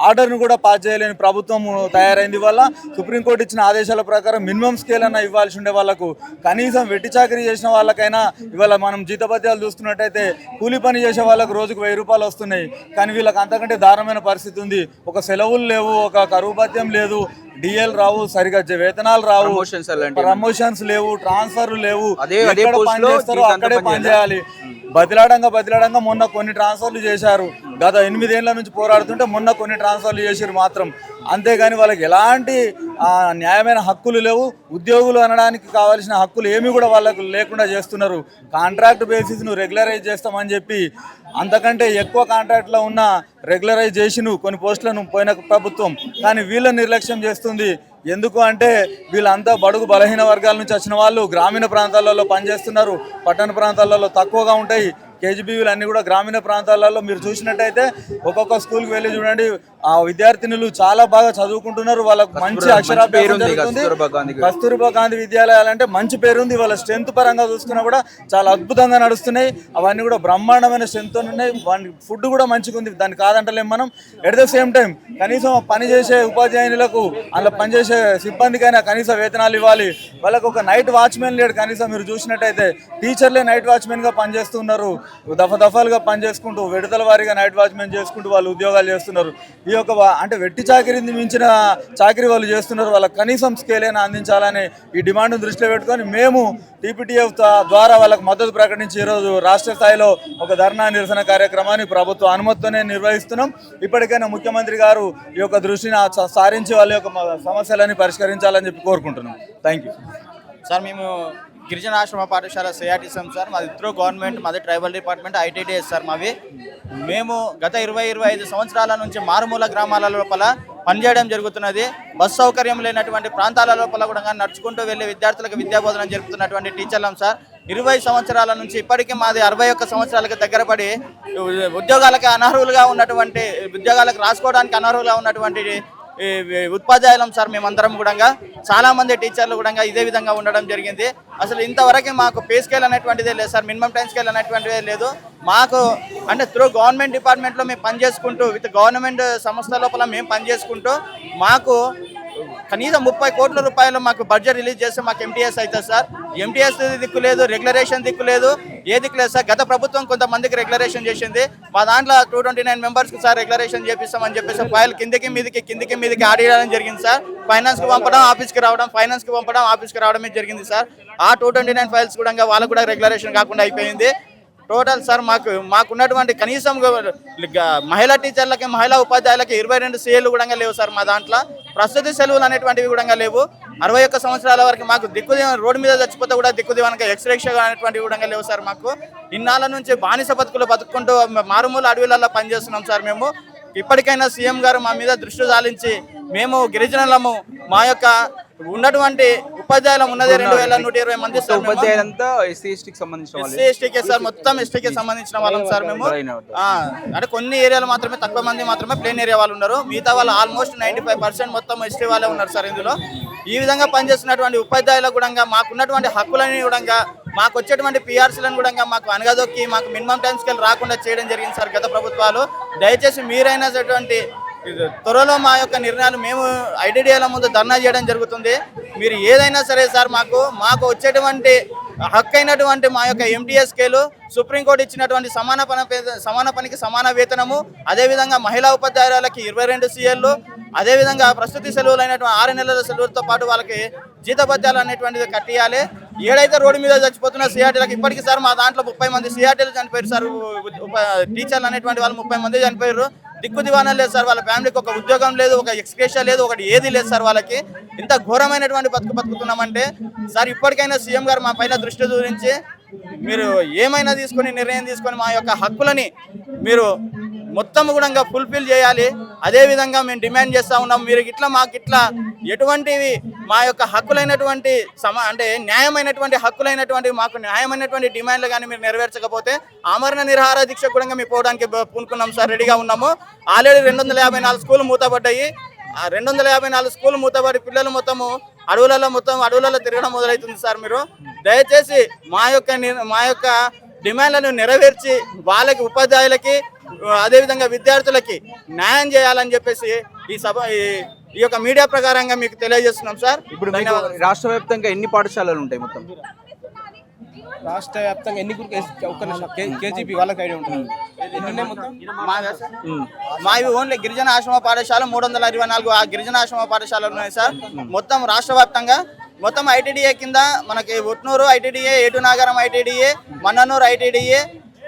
ఆర్డర్ను కూడా పాస్ చేయలేని ప్రభుత్వం తయారైంది. వల్ల సుప్రీంకోర్టు ఇచ్చిన ఆదేశాల ప్రకారం మినిమం స్కేల్ అన్న ఇవ్వాల్సి ఉండే వాళ్ళకు, కనీసం వెట్టి చాకిరీ చేసిన వాళ్ళకైనా ఇవాళ మనం జీతభత్యాలు చూస్తున్నట్టయితే కూలి పని చేసే వాళ్ళకు రోజుకు 1000 రూపాయలు వస్తున్నాయి. కానీ వీళ్ళకి అంతకంటే దారుణమైన పరిస్థితి ఉంది. ఒక సెలవులు లేవు, ఒక కరువు భత్యం లేదు, డిఎల్ రావు, సరిగా వేతనాలు రావు, ప్రమోషన్స్ లేవు, ట్రాన్స్ఫర్లు లేవు. ఎక్కడ పని చేస్తారో అక్కడే పని చేయాలి. బతిలాడంగా మొన్న కొన్ని ట్రాన్స్ఫర్లు చేశారు. గత 8 ఏళ్ల నుంచి పోరాడుతుంటే మొన్న కొన్ని ట్రాన్స్ఫర్లు చేశారు మాత్రం. అంతేగాని వాళ్ళకి ఎలాంటి న్యాయమైన హక్కులు లేవు. ఉద్యోగులు అనడానికి కావాల్సిన హక్కులు ఏమీ కూడా వాళ్ళకు లేకుండా చేస్తున్నారు. కాంట్రాక్ట్ బేసిస్ను రెగ్యులరైజ్ చేస్తామని చెప్పి అంతకంటే ఎక్కువ కాంట్రాక్ట్లో ఉన్న రెగ్యులరైజేషన్ కొన్ని పోస్టులను పోయిన ప్రభుత్వం, కానీ వీళ్ళ నిర్లక్ష్యం చేస్తుంది. ఎందుకు అంటే వీళ్ళంతా బడుగు బలహీన వర్గాల నుంచి వచ్చిన వాళ్ళు గ్రామీణ ప్రాంతాలలో పనిచేస్తున్నారు. పట్టణ ప్రాంతాలలో తక్కువగా ఉంటాయి. కేజీబీవీలు అన్నీ కూడా గ్రామీణ ప్రాంతాలలో మీరు చూసినట్టయితే ఒక్కొక్క స్కూల్కి వెళ్ళి చూడండి, ఆ విద్యార్థినులు చాలా బాగా చదువుకుంటున్నారు. వాళ్ళకు మంచి అక్షరాభ్యాసం జరుగుతుంది. కస్తూర్బా గాంధీ విద్యాలయాలంటే మంచి పేరుంది. వాళ్ళ స్ట్రెంత్ పరంగా చూసుకున్నా కూడా చాలా అద్భుతంగా నడుస్తున్నాయి. అవన్నీ కూడా బ్రహ్మాండమైన స్ట్రెంత్ ఉన్నాయి. ఫుడ్ కూడా మంచిగా ఉంది, దాన్ని కాదంటలేం మనం. ఎట్ ద సేమ్ టైం కనీసం పనిచేసే ఉపాధ్యాయునులకు, అందులో పనిచేసే సిబ్బందికైనా కనీస వేతనాలు ఇవ్వాలి. వాళ్ళకు ఒక నైట్ వాచ్మెన్ లేడు. కనీసం మీరు చూసినట్టయితే టీచర్లే నైట్ వాచ్మెన్గా పనిచేస్తున్నారు. దఫాలుగా పనిచేసుకుంటూ విడతల వారీగా నైట్ వాచ్మెన్ చేసుకుంటూ వాళ్ళు ఉద్యోగాలు చేస్తున్నారు. ఈ యొక్క అంటే వెట్టి చాకిరీని మించిన చాకిరీ వాళ్ళు చేస్తున్నారు. వాళ్ళకి కనీసం స్కేల్ అయినా అందించాలని ఈ డిమాండ్ను దృష్టిలో పెట్టుకొని మేము టీపీటీఎఫ్ ద్వారా వాళ్ళకు మద్దతు ప్రకటించి ఈరోజు రాష్ట్ర స్థాయిలో ఒక ధర్నా నిరసన కార్యక్రమాన్ని ప్రభుత్వ అనుమతితోనే నిర్వహిస్తున్నాం. ఇప్పటికైనా ముఖ్యమంత్రి గారు ఈ యొక్క దృష్టిని సారించి వాళ్ళ యొక్క సమస్యలని పరిష్కరించాలని చెప్పి కోరుకుంటున్నాం. Thank you sir. మేము గిరిజన ఆశ్రమ పాఠశాల సిఆర్టీసీఎం సార్. మాది త్రూ గవర్నమెంట్, మాది ట్రైబల్ డిపార్ట్మెంట్, ఐటీడీఎస్ సార్ మావి. మేము గత 20-25 సంవత్సరాల నుంచి మారుమూల గ్రామాల లోపల పనిచేయడం జరుగుతున్నది. బస్ సౌకర్యం లేనటువంటి ప్రాంతాల లోపల కూడా నడుచుకుంటూ వెళ్ళి విద్యార్థులకు విద్యాబోధన జరుపుతున్నటువంటి టీచర్లం సార్. 20 సంవత్సరాల నుంచి ఇప్పటికీ మాది 61 సంవత్సరాలకు దగ్గర పడి ఉద్యోగాలకు అనర్హులుగా ఉన్నటువంటి, ఉద్యోగాలకు రాసుకోవడానికి అనర్హులుగా ఉన్నటువంటి ఉపాధ్యాయులం సార్. మేమందరం కూడా చాలామంది టీచర్లు కూడా ఇదే విధంగా ఉండడం జరిగింది. అసలు ఇంతవరకు మాకు పే స్కేల్ అనేటువంటిదే లేదు సార్, మినిమం టైం స్కేల్ అనేటువంటిదే లేదు మాకు. అంటే త్రూ గవర్నమెంట్ డిపార్ట్మెంట్లో మేము పనిచేసుకుంటూ, విత్ గవర్నమెంట్ సంస్థ లోపల మేము పనిచేసుకుంటూ మాకు కనీసం 30 కోట్ల రూపాయలు మాకు బడ్జెట్ రిలీజ్ చేస్తే మాకు ఎంటీఎస్ అవుతుంది సార్. ఎంటీఎస్ దిక్కు లేదు, రెగ్యులరేషన్ దిక్కు లేదు, ఏ దిక్కు లేదు సార్. గత ప్రభుత్వం కొంతమందికి రెగ్యులరేషన్ చేసింది. మా దాంట్లో 229 మెంబర్స్కి సార్ రెగ్యులరేషన్ చేపిస్తామని చెప్పేసి ఫైల్ కిందికి మీదికి ఆడియడం జరిగింది సార్. ఫైనాన్స్కి పంపడం, ఆఫీస్కి రావడం, ఫైనాన్స్కి పంపడం, ఆఫీస్కి రావడమే జరిగింది సార్. ఆ 229 ఫైల్స్ కూడా వాళ్ళకు కూడా రెగ్యులరేషన్ కాకుండా అయిపోయింది. టోటల్ సార్ మాకున్నటువంటి కనీసం మహిళా టీచర్లకి, మహిళా ఉపాధ్యాయులకి 22 CAలు కూడా లేవు సార్ మా దాంట్లో. ప్రస్తుత సెలవులు అనేటువంటివి కూడా లేవు. 61 సంవత్సరాల వరకు మాకు దిక్కుదేవన, రోడ్డు మీద చచ్చిపోతే కూడా దిక్కుదేవనక ఎక్స్రేక్ష అనేటువంటివి కూడా లేవు సార్ మాకు. ఇన్నాళ్ళ నుంచి బానిస బతుకుంటూ మారుమూల అడవులలో పనిచేస్తున్నాం సార్ మేము. ఇప్పటికైనా సీఎం గారు మా మీద దృష్టి సారించి మేము గిరిజనులము, మా యొక్క ఉన్నటువంటి ఉపాధ్యాయులం ఉన్నది 2120 మంది సార్. ఉపాధ్యాయులంతా ఎస్సీ ఎస్టీకి సంబంధించిన వాళ్ళు, ఎస్సీ ఎస్టీకే సార్, మొత్తం ఎస్టీకి సంబంధించిన వాళ్ళం సార్ మేము. అంటే కొన్ని ఏరియాలు మాత్రమే, తక్కువ మంది మాత్రమే ప్లేన్ ఏరియా వాళ్ళు ఉన్నారు. మిగతా వాళ్ళు ఆల్మోస్ట్ 95% మొత్తం ఎస్టీ వాళ్ళే ఉన్నారు సార్ ఇందులో. ఈ విధంగా పనిచేస్తున్నటువంటి ఉపాధ్యాయులకు కూడా మాకున్నటువంటి హక్కులని కూడా, మాకు వచ్చేటువంటి పిఆర్సీలను కూడా మాకు అనగదొక్కి మాకు మినిమం టైం స్కేల్ రాకుండా చేయడం జరిగింది సార్ గత ప్రభుత్వాలు. దయచేసి మీరైనటువంటి త్వరలో మా యొక్క నిర్ణయాలు మేము ఐటీడీఏల ముందు ధర్నా చేయడం జరుగుతుంది. మీరు ఏదైనా సరే సార్, మాకు వచ్చేటువంటి హక్కు అయినటువంటి మా యొక్క ఎంటీఎస్ స్కేలు, సుప్రీంకోర్టు ఇచ్చినటువంటి సమాన పనికి సమాన వేతనము, అదేవిధంగా మహిళా ఉపాధ్యాయురాలకి 22 CLలు, అదేవిధంగా ప్రస్తుతి సెలవులు అయినటువంటి 6 నెలల సెలవులతో పాటు వాళ్ళకి జీతభత్యాలు అనేటువంటిది కట్టియాలి. ఏడైతే రోడ్డు మీద చచ్చిపోతున్న సిఆర్టీలకు ఇప్పటికీ సార్ మా దాంట్లో 30 మంది సిఆర్టీలు చనిపోయారు సార్. టీచర్లు అనేటువంటి వాళ్ళు 30 మంది చనిపోయారు. దిక్కు దివాణం లేదు సార్, వాళ్ళ ఫ్యామిలీకి ఒక ఉద్యోగం లేదు, ఒక ఎక్స్గ్రేషన్ లేదు, ఒకటి ఏది లేదు సార్. వాళ్ళకి ఇంత ఘోరమైనటువంటి బతుకుతున్నామంటే సార్ ఇప్పటికైనా సీఎం గారు మా పైన దృష్టి చూరించి మీరు ఏమైనా తీసుకొని నిర్ణయం తీసుకొని మా యొక్క హక్కులని మీరు మొత్తం కూడా ఫుల్ఫిల్ చేయాలి. అదేవిధంగా మేము డిమాండ్ చేస్తూ ఉన్నాం, మీరు ఇట్లా మాకు ఇట్లా ఎటువంటివి మా యొక్క హక్కులైనటువంటి అంటే న్యాయమైనటువంటి హక్కులైనటువంటి మాకు న్యాయమైనటువంటి డిమాండ్లు కానీ మీరు నెరవేర్చకపోతే ఆమరణ నిరాహార దీక్ష కూడా మేము పోవడానికి పూనుకున్నాం సార్, రెడీగా ఉన్నాము. ఆల్రెడీ 254 స్కూళ్ళు మూతపడ్డాయి. ఆ 254 స్కూళ్ళు మూతపడి పిల్లలు మొత్తము అడవులలో తిరగడం మొదలవుతుంది సార్. మీరు దయచేసి మా యొక్క డిమాండ్లను నెరవేర్చి వాళ్ళకి ఉపాధ్యాయులకి అదేవిధంగా విద్యార్థులకి న్యాయం చేయాలని చెప్పేసి ఈ యొక్క మీడియా ప్రకారంగా మీకు తెలియజేస్తున్నాం సార్. ఇప్పుడు మీకు రాష్ట్ర వ్యాప్తంగా ఎన్ని పాఠశాలలు ఉంటాయి మొత్తం? రాష్ట్ర వ్యాప్తంగా ఎన్ని కేజీపీ వాళ్ళకి ఐడియా ఉంటుంది. మావి ఓన్లీ గిరిజన ఆశ్రమ పాఠశాల 324 ఆ గిరిజన ఆశ్రమ పాఠశాలలు ఉన్నాయి సార్. మొత్తం రాష్ట్ర వ్యాప్తంగా మొత్తం ఐటీడీఏ కింద మనకి Utnoor ITDA, Eturnagaram ITDA, Mannanur ITDA,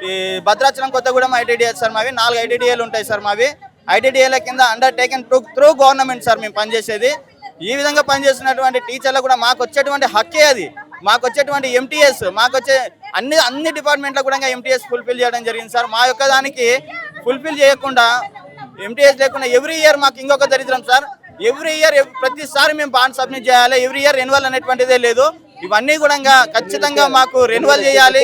ఈ భద్రాచలం కొత్తగూడెం ఐటీడీఏ సార్. మావి 4 ఐటీడీఏలు ఉంటాయి సార్. మావి ఐటీడీఏల కింద అండర్టేకెన్ త్రూ గవర్నమెంట్ సార్ మేము పనిచేసేది. ఈ విధంగా పనిచేస్తున్నటువంటి టీచర్లకు కూడా మాకు వచ్చేటువంటి హక్కే అది. మాకు వచ్చేటువంటి ఎంటీఎస్ మాకు వచ్చే అన్ని డిపార్ట్మెంట్లకు కూడా ఎంటీఎస్ ఫుల్ఫిల్ చేయడం జరిగింది సార్. మా యొక్క దానికి ఫుల్ఫిల్ చేయకుండా ఎంటీఎస్ లేకుండా ఎవ్రీ ఇయర్ మాకు ఇంకొక దరిద్రం సార్. ఎవ్రీ ఇయర్ ప్రతిసారి మేము బాండ్ సబ్మిట్ చేయాలి. ఎవ్రీ ఇయర్ రెన్యువల్ అనేటువంటిదే లేదు. ఇవన్నీ కూడా ఖచ్చితంగా మాకు రెన్యువల్ చేయాలి,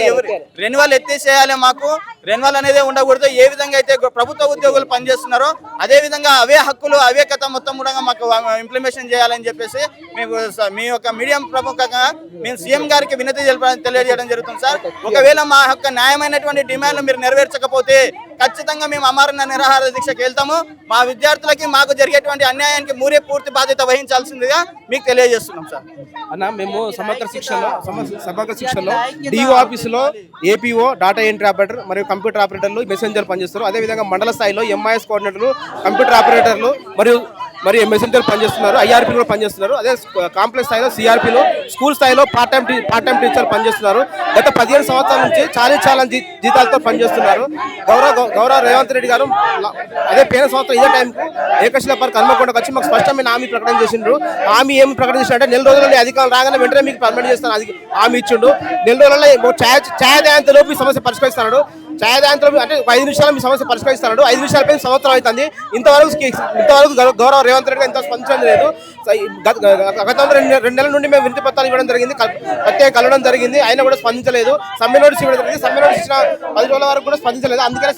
రెన్యువల్ ఎత్తేసేయాలి. మాకు రెన్యువల్ అనేది ఉండకూడదు. ఏ విధంగా అయితే ప్రభుత్వ ఉద్యోగులు పనిచేస్తున్నారో అదే విధంగా అవే హక్కులు అవే కథ మొత్తం కూడా మాకు ఇంప్లిమెంటేషన్ చేయాలని చెప్పేసి మీకు మీ యొక్క మీడియం ప్రముఖంగా మేము సీఎం గారికి వినతి తెలియజేయడం జరుగుతుంది సార్. ఒకవేళ మా యొక్క న్యాయమైనటువంటి డిమాండ్లు మీరు నెరవేర్చకపోతే ఖచ్చితంగా మేము అమరణ నిరాహార దీక్షకు వెళ్తాము. మా విద్యార్థులకి మాకు జరిగేటువంటి అన్యాయానికి మీరే పూర్తి బాధ్యత వహించాల్సిందిగా మీకు తెలియజేస్తున్నాం సార్. అన్న మేము సమగ్ర శిక్షణలో డిఓ ఆఫీసులో ఏపీఓ, డాటా ఎంట్రీ ఆపరేటర్ మరియు కంప్యూటర్ ఆపరేటర్లు, మెసెంజర్ పనిచేస్తారు. అదేవిధంగా మండల స్థాయిలో ఎంఐఎస్ కోఆర్డినేటర్లు, కంప్యూటర్ ఆపరేటర్లు మరియు మెసెంజర్ పనిచేస్తున్నారు. ఐఆర్పీ కూడా పనిచేస్తున్నారు. అదే కాంప్లెక్స్ స్థాయిలో సిఆర్పీలు, స్కూల్ స్థాయిలో పార్ట్ టైం టీచర్ పనిచేస్తున్నారు. గత 15 సంవత్సరాల నుంచి చాలా జీతాలతో పనిచేస్తున్నారు. గౌరవ రేవంత్ రెడ్డి గారు అదే పేరు సంవత్సరం ఇదే టైంకు ఏకశిల పార్క్ హన్మకొండకు వచ్చి మాకు స్పష్టమైన హామీ ప్రకటన చేసిండ్రు. హామీ ఏమి ప్రకటించారంటే 4 రోజుల్లో అధికారులు రాగానే వెంటనే మీకు పర్మిట్ చేస్తాను హామీ ఇచ్చిండు. 4 రోజుల్లో ఛాయాదయంతలోపు ఈ సమస్య పరిష్కరిస్తున్నాడు. ఛాయాదయంతలోపు అంటే 5 నిమిషాలు మీ సమస్య పరిష్కరిస్తున్నాడు. 5 నిమిషాలపై సంవత్సరం అవుతుంది. ఇంతవరకు గౌరవ రేవంత్ రెడ్డి ఇంత స్పందించడం లేదు. గతంలో 2 నెలల నుండి మేము వినతి పత్రాలు ఇవ్వడం జరిగింది, ప్రత్యేక కలవడం జరిగింది. అయినా కూడా స్పందించలేదు. సమ్మె నోటీస్ ఇవ్వడం జరిగింది. సమ్మె నోటీస్ ఇచ్చిన 10 రోజుల వరకు కూడా స్పందించలేదు. అందుకనే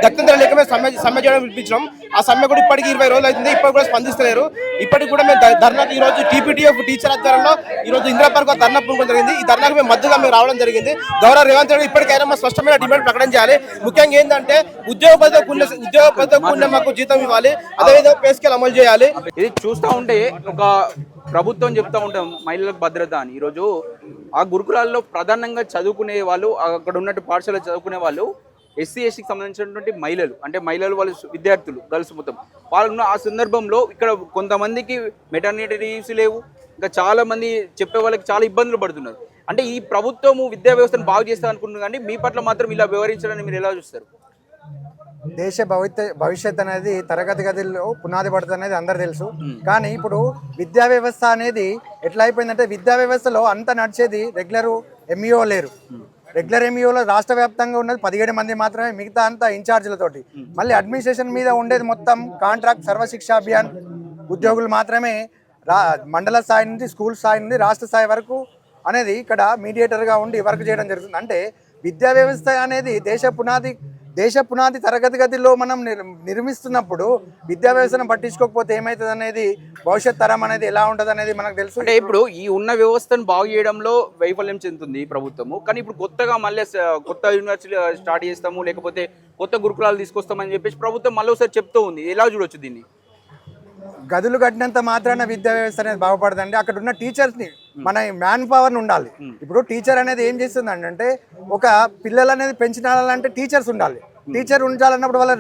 గత్యంతరం లేక మేము సమ్మె చేయడం పిలిపించాం. ఆ సమ్మె కూడా ఇప్పటికి 20 రోజులు అవుతుంది. ఇప్పటికి కూడా స్పందిస్తలేరు. ఇప్పటికి కూడా మేము ధర్నాకి ఈరోజు టీపీటీఎఫ్ టీచర్ ఆధ్వర్యంలో ఈరోజు ఇందిరా పార్క్ ధర్నా పూనుకోవడం జరిగింది. ఈ ధర్నాకి మేము మద్దతుగా మేము రావడం జరిగింది. గౌరవ రేవంత్ రెడ్డి ఇప్పటికైనా మా స్పష్టమైన డిమాండ్ ప్రకటన చేయాలి. ముఖ్యంగా ఏంటంటే ఉద్యోగ కూడిన మాకు జీతం ఇవ్వాలి. అదేవిధంగా పే స్కేల్ అమలు చేయాలి. ఇది చూస్తూ ఉంటే ఒక ప్రభుత్వం చెప్తా ఉంటాం మహిళలకు భద్రత అని. ఈరోజు ఆ గురుకులాల్లో ప్రధానంగా చదువుకునే వాళ్ళు, అక్కడ ఉన్నట్టు పాఠశాల చదువుకునే వాళ్ళు ఎస్సీ ఎస్టీకి సంబంధించినటువంటి మహిళలు వాళ్ళు విద్యార్థులు గర్ల్స్ మొత్తం వాళ్ళు ఆ సందర్భంలో ఇక్కడ కొంతమందికి మెటర్నిటీ లీవ్స్ లేవు. ఇంకా చాలా మంది చెప్పే వాళ్ళకి చాలా ఇబ్బందులు పడుతున్నారు. అంటే ఈ ప్రభుత్వము విద్యా వ్యవస్థను బాగు చేస్తా అనుకుంటున్నారు, కానీ మీ పట్ల మాత్రం ఇలా వ్యవహరించడాన్ని మీరు ఎలా చూస్తారు? దేశ భవిష్యత్ అనేది తరగతి గదిలో పునాది పడుతుంది అనేది అందరు తెలుసు. కానీ ఇప్పుడు విద్యా వ్యవస్థ అనేది ఎట్లా అయిపోయిందంటే విద్యా వ్యవస్థలో అంత నడిచేది రెగ్యులర్ ఎంఈఓ లేరు. రెగ్యులర్ ఎంఈఓలో రాష్ట్ర వ్యాప్తంగా ఉన్నది 17 మంది మాత్రమే, మిగతా అంతా ఇన్ఛార్జీలతోటి. మళ్ళీ అడ్మినిస్ట్రేషన్ మీద ఉండేది మొత్తం కాంట్రాక్ట్ సర్వశిక్షా అభియాన్ ఉద్యోగులు మాత్రమే. మండల స్థాయి నుండి స్కూల్ స్థాయి నుండి రాష్ట్ర స్థాయి వరకు అనేది ఇక్కడ మీడియేటర్గా ఉండి వర్క్ చేయడం జరుగుతుంది. అంటే విద్యా వ్యవస్థ అనేది దేశ పునాది తరగతి గదిలో మనం నిర్మిస్తున్నప్పుడు విద్యా వ్యవస్థను పట్టించుకోకపోతే ఏమవుతుంది అనేది భవిష్యత్ తరం అనేది ఎలా ఉంటుంది అనేది మనకు తెలుసు. అంటే ఇప్పుడు ఈ ఉన్న వ్యవస్థను బాగు చేయడంలో వైఫల్యం చెందుతుంది ప్రభుత్వము, కానీ ఇప్పుడు కొత్తగా మళ్ళీ కొత్త యూనివర్సిటీ స్టార్ట్ చేస్తాము లేకపోతే కొత్త గురుకులాలు తీసుకొస్తామని చెప్పేసి ప్రభుత్వం మళ్ళీ ఒకసారి చెప్తూ ఉంది. ఎలా చూడొచ్చు దీన్ని? గదులు కట్టినంత మాత్రాన విద్యా వ్యవస్థ అనేది బాగుపడదండి. అక్కడ ఉన్న టీచర్స్ని మన మ్యాన్ పవర్ ఉండాలి. ఇప్పుడు టీచర్ అనేది ఏం చేస్తుంది అంటే ఒక పిల్లలు అనేది పెంచాలంటే టీచర్స్ ఉండాలి. టీచర్ ఉంచాలన్నప్పుడు వాళ్ళ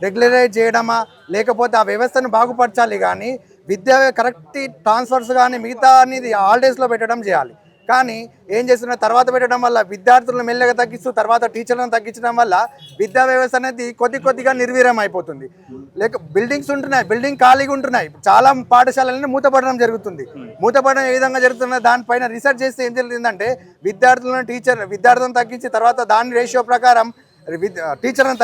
రెగ్యులరైజ్ చేయడమా లేకపోతే ఆ వ్యవస్థను బాగుపరచాలి. కానీ విద్యా కరెక్ట్ ట్రాన్స్ఫర్స్ కానీ మిగతా అనేది హాలిడేస్లో పెట్టడం చేయాలి. కానీ ఏం చేస్తున్నా తర్వాత పెట్టడం వల్ల విద్యార్థులను మెల్లగా తగ్గిస్తూ తర్వాత టీచర్లను తగ్గించడం వల్ల విద్యా వ్యవస్థ అనేది కొద్దిగా నిర్వీర్యం అయిపోతుంది. లేక బిల్డింగ్స్ ఉంటున్నాయి, బిల్డింగ్ ఖాళీగా ఉంటున్నాయి. చాలా పాఠశాలలని మూతపడడం జరుగుతుంది. మూతపడడం ఏ విధంగా జరుగుతుందో దానిపైన రీసెర్చ్ చేస్తే ఏం జరిగిందంటే విద్యార్థులను తగ్గించి తర్వాత దాని రేషియో ప్రకారం టీచర్లను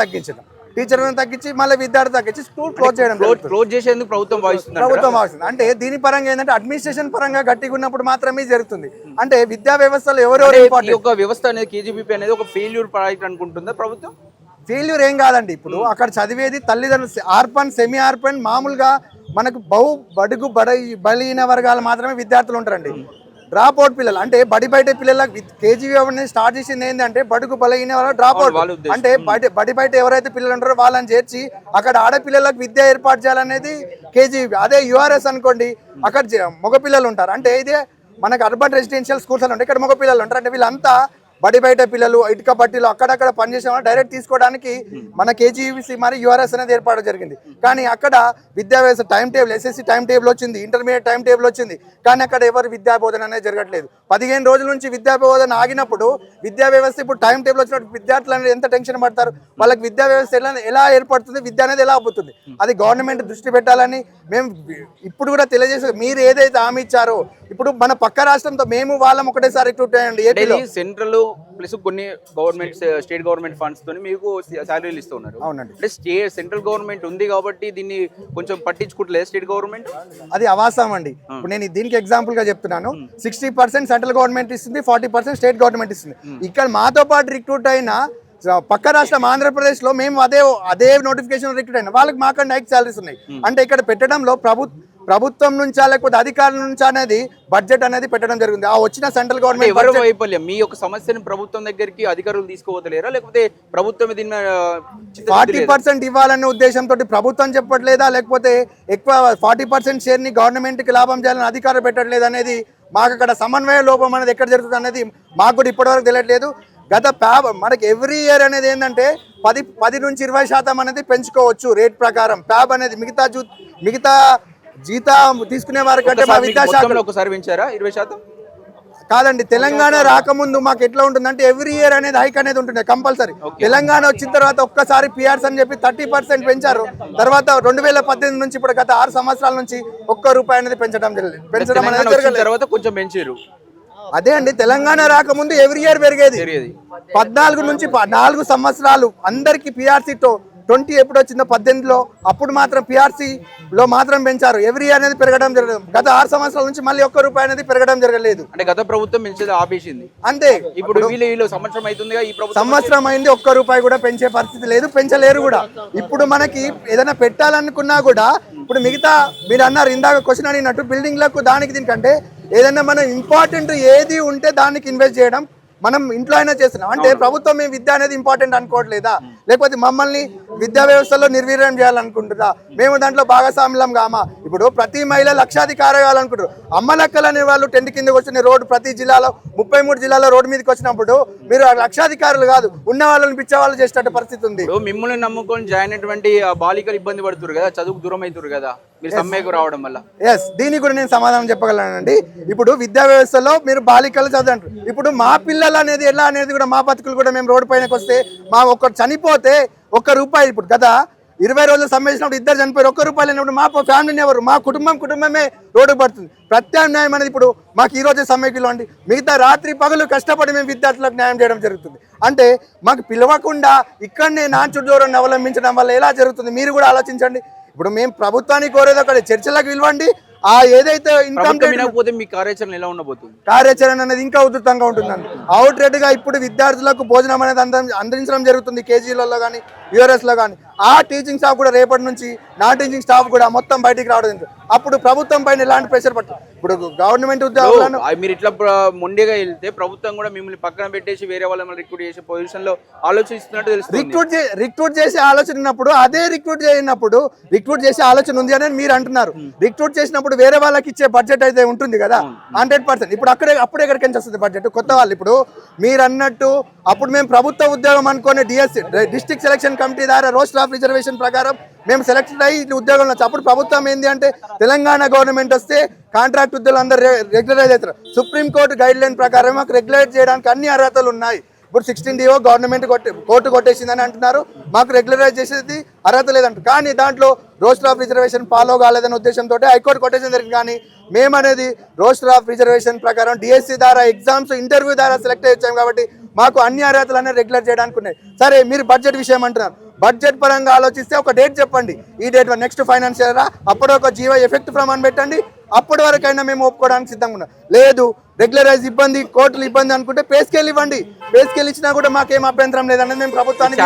తగ్గించి మళ్ళీ విద్యార్థి తగ్గించి స్కూల్ క్లోజ్ చేసేందుకు ప్రభుత్వం భావిస్తుంది. అంటే దీని పరంగా ఏంటంటే అడ్మినిస్ట్రేషన్ పరంగా గట్టిగా ఉన్నప్పుడు మాత్రమే జరుగుతుంది. అంటే విద్యా వ్యవస్థలో ఈ యొక్క వ్యవస్థ అనేది కేజీబీపీ అనేది ఒక ఫెయిల్యూర్ ప్రాజెక్ట్ అనుకుంటుందా ప్రభుత్వం? ఫెయిల్యూర్ ఏం కాదండి. ఇప్పుడు అక్కడ చదివేది తల్లిదండ్రులు ఆర్పన్ సెమీ ఆర్పన్ మామూలుగా మనకు బలహీన వర్గాలు మాత్రమే విద్యార్థులు ఉంటారండి. డ్రాప్ అవుట్ పిల్లలు అంటే బయట పిల్లలకు కేజీబీ అనేది స్టార్ట్ చేసింది ఏంటంటే బడుగు బలహీన డ్రాప్ అవుట్ అంటే బయట ఎవరైతే పిల్లలు ఉంటారో వాళ్ళని చేర్చి అక్కడ ఆడపిల్లలకు విద్య ఏర్పాటు చేయాలనేది కేజీబీ. అదే యూఆర్ఎస్ అనుకోండి, అక్కడ మగ పిల్లలు ఉంటారు. అంటే ఇదే మనకు అర్బన్ రెసిడెన్షియల్ స్కూల్స్ అని ఉంటాయి, ఇక్కడ మగ పిల్లలు ఉంటారు. అంటే వీళ్ళంతా బయట పిల్లలు ఇటుక బట్టీలు అక్కడక్కడ పనిచేసే వాళ్ళు డైరెక్ట్ తీసుకోవడానికి మన కేజీబీసీ మరి యూఆర్ఎస్ అనేది ఏర్పాటు జరిగింది. కానీ అక్కడ విద్యా వ్యవస్థ time table SSC time table వచ్చింది, ఇంటర్మీడియట్ టైం టేబుల్ వచ్చింది. కానీ అక్కడ ఎవరు విద్యా బోధన అనేది జరగట్లేదు. 15 రోజుల నుంచి విద్యా బోధన ఆగినప్పుడు విద్యా వ్యవస్థ ఇప్పుడు టైం టేబుల్ వచ్చినప్పుడు విద్యార్థులు అనేది ఎంత టెన్షన్ పడతారు. వాళ్ళకి విద్యా వ్యవస్థ ఎలా ఏర్పడుతుంది, విద్య అనేది ఎలా అబ్బుతుంది, అది గవర్నమెంట్ దృష్టి పెట్టాలని మేము ఇప్పుడు కూడా తెలియజేసి మీరు ఏదైతే హామీ ఇచ్చారో ఇప్పుడు మన పక్క రాష్ట్రంతో మేము వాళ్ళం ఒకటేసారి రిక్రూట్ అయ్యండి. సెంట్రల్ ప్లస్ కొన్ని గవర్నమెంట్ స్టేట్ గవర్నమెంట్ ఫండ్స్ తోని మీకు సాలరీలు ఇస్తున్నారు. అవునండి. అంటే సెంట్రల్ గవర్నమెంట్ ఉంది కాబట్టి దీన్ని కొంచెం పట్టించుకోవట్లేదు స్టేట్ గవర్నమెంట్. అది అవాస్తవం అండి. ఇప్పుడు నేను దీనికి ఎగ్జాంపుల్ గా చెప్తున్నాను. 60% సెంట్రల్ గవర్నమెంట్ ఇస్తుంది, 40% స్టేట్ గవర్నమెంట్ ఇస్తుంది. ఇక్కడ మాతో పాటు రిక్రూట్ అయిన పక్క రాష్ట్రం ఆంధ్రప్రదేశ్ లో మేము అదే నోటిఫికేషన్ రిక్రూట్ అయినా వాళ్ళకి మాకన్నా హైక్ సాలరీస్ ఉన్నాయి. అంటే ఇక్కడ పెట్టడంలో ప్రభుత్వం నుంచా లేకపోతే అధికారుల నుంచా అనేది బడ్జెట్ అనేది పెట్టడం జరిగింది. ఆ వచ్చిన సెంట్రల్ గవర్నమెంట్ వైఫల్యం మీ యొక్క సమస్యను ప్రభుత్వం దగ్గరికి అధికారులు తీసుకోవట్లేరా లేకపోతే ప్రభుత్వం దీని 40% ఇవ్వాలనే ఉద్దేశంతో ప్రభుత్వం చెప్పట్లేదా లేకపోతే ఎక్కువ 40% షేర్ ని గవర్నమెంట్ కి లాభం చేయాలని అధికారులు పెట్టట్లేదు అనేది మాకు అక్కడ సమన్వయ లోపం అనేది ఎక్కడ జరుగుతుంది అనేది మాకు కూడా ఇప్పటివరకు తెలియట్లేదు. గత మనకి ఎవ్రీ ఇయర్ అనేది ఏంటంటే 10 నుంచి 20% అనేది పెంచుకోవచ్చు రేట్ ప్రకారం. ప్యాబ్ అనేది మిగతా జీతం తీసుకునే వారి కంటే మా విద్యాశాఖ ఒకసారి పెంచారా 20%? కాదండి, తెలంగాణ రాకముందు మాకు ఎట్లా ఉంటుందంటే ఎవ్రీ ఇయర్ అనేది హైక్ అనేది ఉంటుంది కంపల్సరీ. తెలంగాణ వచ్చిన తర్వాత ఒక్కసారి పిఆర్స్ అని చెప్పి 30% పెంచారు. తర్వాత 2018 నుంచి ఇప్పుడు గత 6 సంవత్సరాల నుంచి ₹1 అనేది పెంచడం అనేది జరగలేదు. కొంచెం పెంచారు. అదే అండి, తెలంగాణ రాకముందు ఎవ్రీ ఇయర్ పెరిగేది. 14 నుంచి 4 సంవత్సరాలు అందరికి పిఆర్సీతో 20 ఎప్పుడు వచ్చిందో 18లో అప్పుడు మాత్రం పిఆర్సీలో మాత్రం పెంచారు. ఎవ్రీ ఇయర్ అనేది పెరగడం జరగదు. గత 6 సంవత్సరాల నుంచి మళ్ళీ ₹1 అనేది పెరగడం జరగలేదు. అంటే గత ప్రభుత్వం పెంచేది ఆపేసింది అంతే. ఇప్పుడు వీళ్ళు సంవత్సరం అవుతుందిగా, ఈ ప్రభుత్వం సంవత్సరం అయింది, ₹1 కూడా పెంచే పరిస్థితి లేదు, పెంచలేరు కూడా. ఇప్పుడు మనకి ఏదైనా పెట్టాలనుకున్నా కూడా ఇప్పుడు మిగతా మీరు అన్నారు ఇందాక క్వశ్చన్ అడిగినట్టు బిల్డింగ్లకు దానికి దీనికంటే ఏదైనా మనం ఇంపార్టెంట్ ఏది ఉంటే దానికి ఇన్వెస్ట్ చేయడం మనం ఇంట్లో అయినా చేస్తున్నాం. అంటే ప్రభుత్వం మేము విద్య అనేది ఇంపార్టెంట్ అనుకోవట్లేదా లేకపోతే మమ్మల్ని విద్యా వ్యవస్థలో నిర్వీర్యం చేయాలనుకుంటుందా? మేము దాంట్లో భాగస్వామ్యం కామా? ఇప్పుడు ప్రతి మహిళ లక్షాధికారి కావాలనుకుంటారు. అమ్మలక్కలు అనే వాళ్ళు టెంట్ కిందకి వచ్చిన రోడ్డు ప్రతి జిల్లాలో 33 జిల్లాలో రోడ్డు మీదకి వచ్చినప్పుడు మీరు లక్షాధికారులు కాదు ఉన్న వాళ్ళని పిచ్చవాళ్ళు చేసేట పరిస్థితి ఉంది. మిమ్మల్ని నమ్ముకొని జాయిన్ అయినటువంటి బాలికలు ఇబ్బంది పడుతున్నారు కదా, చదువుకు దూరం అవుతారు కదా మీరు సమ్మెకు రావడం వల్ల. దీనికి కూడా నేను సమాధానం చెప్పగలనండి. ఇప్పుడు విద్యా వ్యవస్థలో మీరు బాలికలు చదవంటారు. ఇప్పుడు మా పిల్లలు అనేది ఎలా అనేది కూడా మా బతుకులు కూడా మేము రోడ్డు పైనకి వస్తే మా ఒక్కరు చనిపోతే ₹1 ఇప్పుడు గత 20 రోజులు సమ్మె చేసినప్పుడు 2 చనిపోయారు. ₹1 లేనప్పుడు మా ఫ్యామిలీని ఎవరు మా కుటుంబమే రోడ్డు పడుతుంది. ప్రత్యామ్నాయం అనేది ఇప్పుడు మాకు ఈ రోజే సమ్మెకిలో అండి, మిగతా రాత్రి పగలు కష్టపడి మేము విద్యార్థులకు న్యాయం చేయడం జరుగుతుంది. అంటే మాకు పిలవకుండా ఇక్కడనే నాచుడు ధోరణిని అవలంబించడం వల్ల ఎలా జరుగుతుంది మీరు కూడా ఆలోచించండి. ఇప్పుడు మేము ప్రభుత్వానికి కోరేది అక్కడ చర్చలకు పిలవండి. ఆ ఏదైతే ఇన్కమ్ మీ కార్యాచరణ ఎలా ఉండబోతుంది? కార్యాచరణ అనేది ఇంకా ఉధృతంగా ఉంటుందండి. అవుట్ రేట్ గా ఇప్పుడు విద్యార్థులకు భోజనం అనేది అందించడం జరుగుతుంది కేజీలలో కానీ యూఆర్ఎస్లో కానీ ఆ టీచింగ్ స్టాఫ్ కూడా రేపటి నుంచి నాన్ టీచింగ్ స్టాఫ్ కూడా మొత్తం బయటికి రావడం జరుగుతుంది. అప్పుడు ప్రభుత్వం పైన ఎలాంటి ప్రెషర్ పడుతుంది? ఇప్పుడు గవర్నమెంట్ ఉద్యోగాలను మీరు ఇట్లా మొండిగా వెళ్తే ప్రభుత్వం కూడా మిమ్మల్ని పక్కన పెట్టేసి వేరే వాళ్ళని రిక్రూట్ చేసే పొజిషన్ లో ఆలోచిస్తున్నట్టు తెలుస్తుంది. రిక్రూట్ చేసే ఆలోచన ఉన్నప్పుడు అదే రిక్రూట్ చేసే ఆలోచన ఉంది అని మీరు అంటున్నారు. రిక్రూట్ చేసినప్పుడు వేరే వాళ్ళకి ఇచ్చే బడ్జెట్ అయితే ఉంటుంది కదా 100%. ఇప్పుడు అప్పుడే ఎక్కడికి నుంచి వస్తుంది బడ్జెట్? కొత్త వాళ్ళు ఇప్పుడు మీరు అన్నట్టు అప్పుడు మేము ప్రభుత్వ ఉద్యోగం అనుకునే డిస్ట్రిక్ట్ సెలక్షన్ కమిటీ ద్వారా రోస్టర్ ఆఫ్ రిజర్వేషన్ ప్రకారం మేము సెలెక్ట్ అయ్యి ఉద్యోగంలో అప్పుడు ప్రభుత్వం ఏంది అంటే తెలంగాణ గవర్నమెంట్ వస్తే కాంట్రాక్ట్ ఉద్యోగులు అందరూ రెగ్యులరైజ్ అవుతారు. సుప్రీంకోర్టు గైడ్ లైన్ ప్రకారం మాకు రెగ్యులేట్ చేయడానికి అన్ని అర్హతలు ఉన్నాయి. ఇప్పుడు 16 DO గవర్నమెంట్ కోర్టు కొట్టేసిందని అంటున్నారు, మాకు రెగ్యులరైజ్ చేసేది అర్హత లేదంట. కానీ దాంట్లో రోస్టర్ ఆఫ్ రిజర్వేషన్ ఫాలో కాలేదనే ఉద్దేశంతో హైకోర్టు కొట్టేసిన జరిగింది. కానీ మేమనేది రోస్టర్ ఆఫ్ రిజర్వేషన్ ప్రకారం డిఎస్సి ద్వారా ఎగ్జామ్స్ ఇంటర్వ్యూ ద్వారా సెలెక్ట్ అయ్యాం కాబట్టి మాకు అన్ని అర్హతలు అనేది రెగ్యులర్ చేయడానికి ఉన్నాయి. సరే, మీరు బడ్జెట్ విషయం అంటున్నారు. బడ్జెట్ పరంగా ఆలోచిస్తే ఒక డేట్ చెప్పండి, ఈ డేట్ నెక్స్ట్ ఫైనాన్షియల్ రా, అప్పుడు ఒక జీవో ఎఫెక్ట్ ప్రమాణం పెట్టండి, అప్పటి వరకైనా మేము ఒప్పుకోవడానికి సిద్ధంగా ఉన్నాం. లేదు రెగ్యులరైజ్ ఇబ్బంది, కోర్టులు ఇబ్బంది అనుకుంటే పే స్కేల్ ఇవ్వండి. పే స్కేల్ ఇచ్చినా కూడా మాకేం అభ్యంతరం లేదన్నది మేము ప్రభుత్వానికి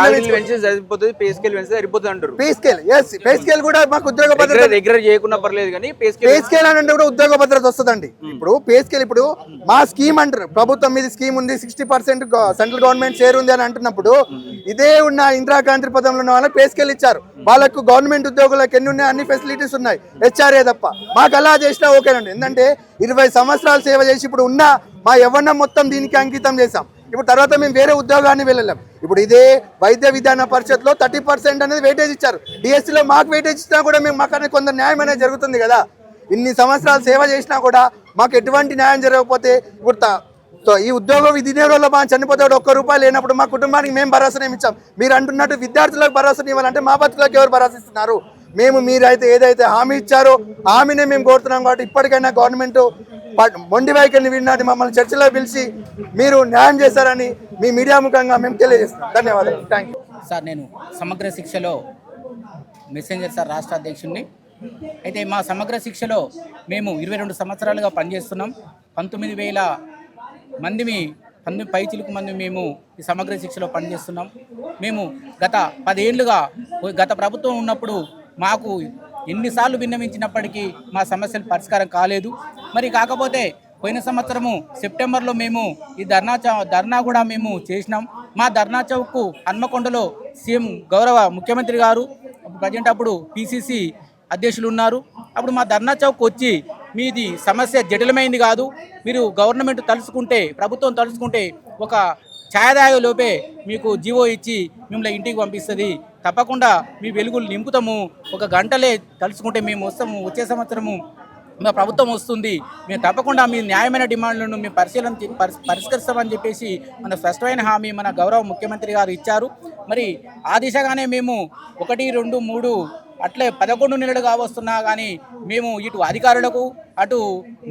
పే స్కేల్ కూడా మాకు ఉద్యోగ భద్రత చేయకుండా పర్లేదు కానీ పే స్కేల్ అని అంటే కూడా ఉద్యోగ భద్రత వస్తుందండి. ఇప్పుడు పే స్కేల్ ఇప్పుడు మా స్కీమ్ అంటారు, ప్రభుత్వం మీద స్కీమ్ ఉంది, 60% సెంట్రల్ గవర్నమెంట్ షేర్ ఉంది అని అంటున్నప్పుడు ఇదే ఉన్న ఇందిరాగాంధీ పదంలో ఉన్న వాళ్ళకి పే స్కేల్ ఇచ్చారు. వాళ్ళకు గవర్నమెంట్ ఉద్యోగులకు ఎన్ని ఉన్నాయి, అన్ని ఫెసిలిటీస్ ఉన్నాయి, హెచ్ఆర్ఏ తప్ప. మాకు అలా చేసినా ఓకేనండి. ఎందుకంటే 20 సంవత్సరాలు సేవ చేసి ఇప్పుడు ఉన్న మా యవ్వనం మొత్తం దీనికి అంకితం చేశాం. ఇప్పుడు తర్వాత మేము వేరే ఉద్యోగాన్ని వెళ్ళలేం. ఇప్పుడు ఇదే వైద్య విధాన పరిషత్లో 30% అనేది వెయిటేజ్ ఇచ్చారు. డిఎస్సిలో మాకు వెయిటేజ్ ఇచ్చినా కూడా మేము మాకు కొంత న్యాయం అనేది జరుగుతుంది కదా. ఇన్ని సంవత్సరాలు సేవ చేసినా కూడా మాకు ఎటువంటి న్యాయం జరగకపోతే ఇప్పుడు ఈ ఉద్యోగం విధినేరులో మా చనిపోతే ₹1 లేనప్పుడు మా కుటుంబానికి మేము భరోసా ఇచ్చాం. మీరు అంటున్నట్టు విద్యార్థులకు భరోసా ఇవ్వాలంటే మా బతుకులకు ఎవరు భరోసా ఇస్తున్నారు? మీరైతే ఏదైతే హామీ ఇచ్చారో హామీనే మేము కోరుతున్నాం. కాబట్టి ఇప్పటికైనా గవర్నమెంట్ మొండి వైఖరిని విన్నాటి మమ్మల్ని చర్చలో పిలిచి మీరు న్యాయం చేశారని మీ మీడియా ముఖంగా మేము తెలియజేస్తున్నాం. ధన్యవాదాలు. Thank you sir. నేను సమగ్ర శిక్షలో మెసెంజర్ సార్ రాష్ట్ర అధ్యక్షుడిని. అయితే మా సమగ్ర శిక్షలో మేము 22 సంవత్సరాలుగా పనిచేస్తున్నాం. 19,000 మంది పైచిలుకు మంది మేము ఈ సమగ్ర శిక్షలో పనిచేస్తున్నాం. మేము గత 10 ఏళ్ళుగా గత ప్రభుత్వం ఉన్నప్పుడు మాకు ఎన్నిసార్లు విన్నవించినప్పటికీ మా సమస్యలు పరిష్కారం కాలేదు. మరి కాకపోతే పోయిన సంవత్సరము సెప్టెంబర్లో మేము ఈ ధర్నా కూడా మేము చేసినాం. మా ధర్నా చౌక్కు హన్మకొండలో సీఎం గౌరవ ముఖ్యమంత్రి గారు ప్రజెంట్ అప్పుడు పిసిసి అధ్యక్షులు ఉన్నారు. అప్పుడు మా ధర్నా చౌక్ వచ్చి మీది సమస్య జటిలమైంది కాదు, మీరు గవర్నమెంట్ తలుచుకుంటే, ప్రభుత్వం తలుచుకుంటే ఒక ఛాయదాయ లోపే మీకు జీవో ఇచ్చి మిమ్మల్ని ఇంటికి పంపిస్తుంది, తప్పకుండా మీ వెలుగులు నింపుతాము, ఒక గంటలే తలుచుకుంటే మేము వస్తాము, వచ్చే సంవత్సరము మా ప్రభుత్వం వస్తుంది, మేము తప్పకుండా మీ న్యాయమైన డిమాండ్లను మేము పరిష్కరిస్తామని చెప్పేసి మన స్పష్టమైన హామీ మన గౌరవ ముఖ్యమంత్రి గారు ఇచ్చారు. మరి ఆ దిశగానే మేము 1, 2, 3 అట్లే 11 నెలలు కావస్తున్నా కానీ మేము ఇటు అధికారులకు, అటు